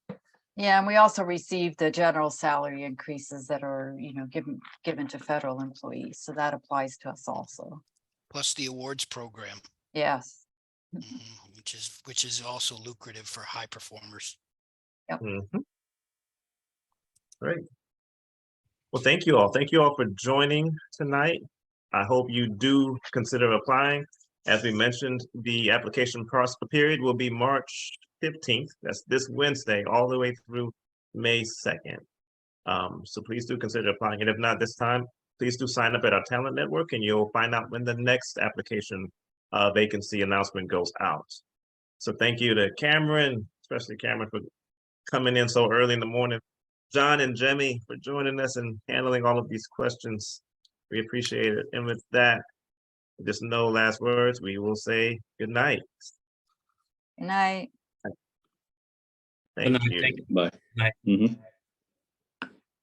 Yeah, and we also received the general salary increases that are, given to federal employees. So that applies to us also. Plus the awards program. Yes. Which is also lucrative for high performers. Yep. Great. Well, thank you all. Thank you all for joining tonight. I hope you do consider applying. As we mentioned, the application process period will be March 15th. That's this Wednesday, all the way through May 2nd. So please do consider applying. And if not this time, please do sign up at our talent network and you'll find out when the next application vacancy announcement goes out. So thank you to Cameron, especially Cameron, for coming in so early in the morning. John and Jemmy for joining us and handling all of these questions. We appreciate it. And with that, if there's no last words, we will say good night. Good night. Thank you. Bye. Night. Mhm.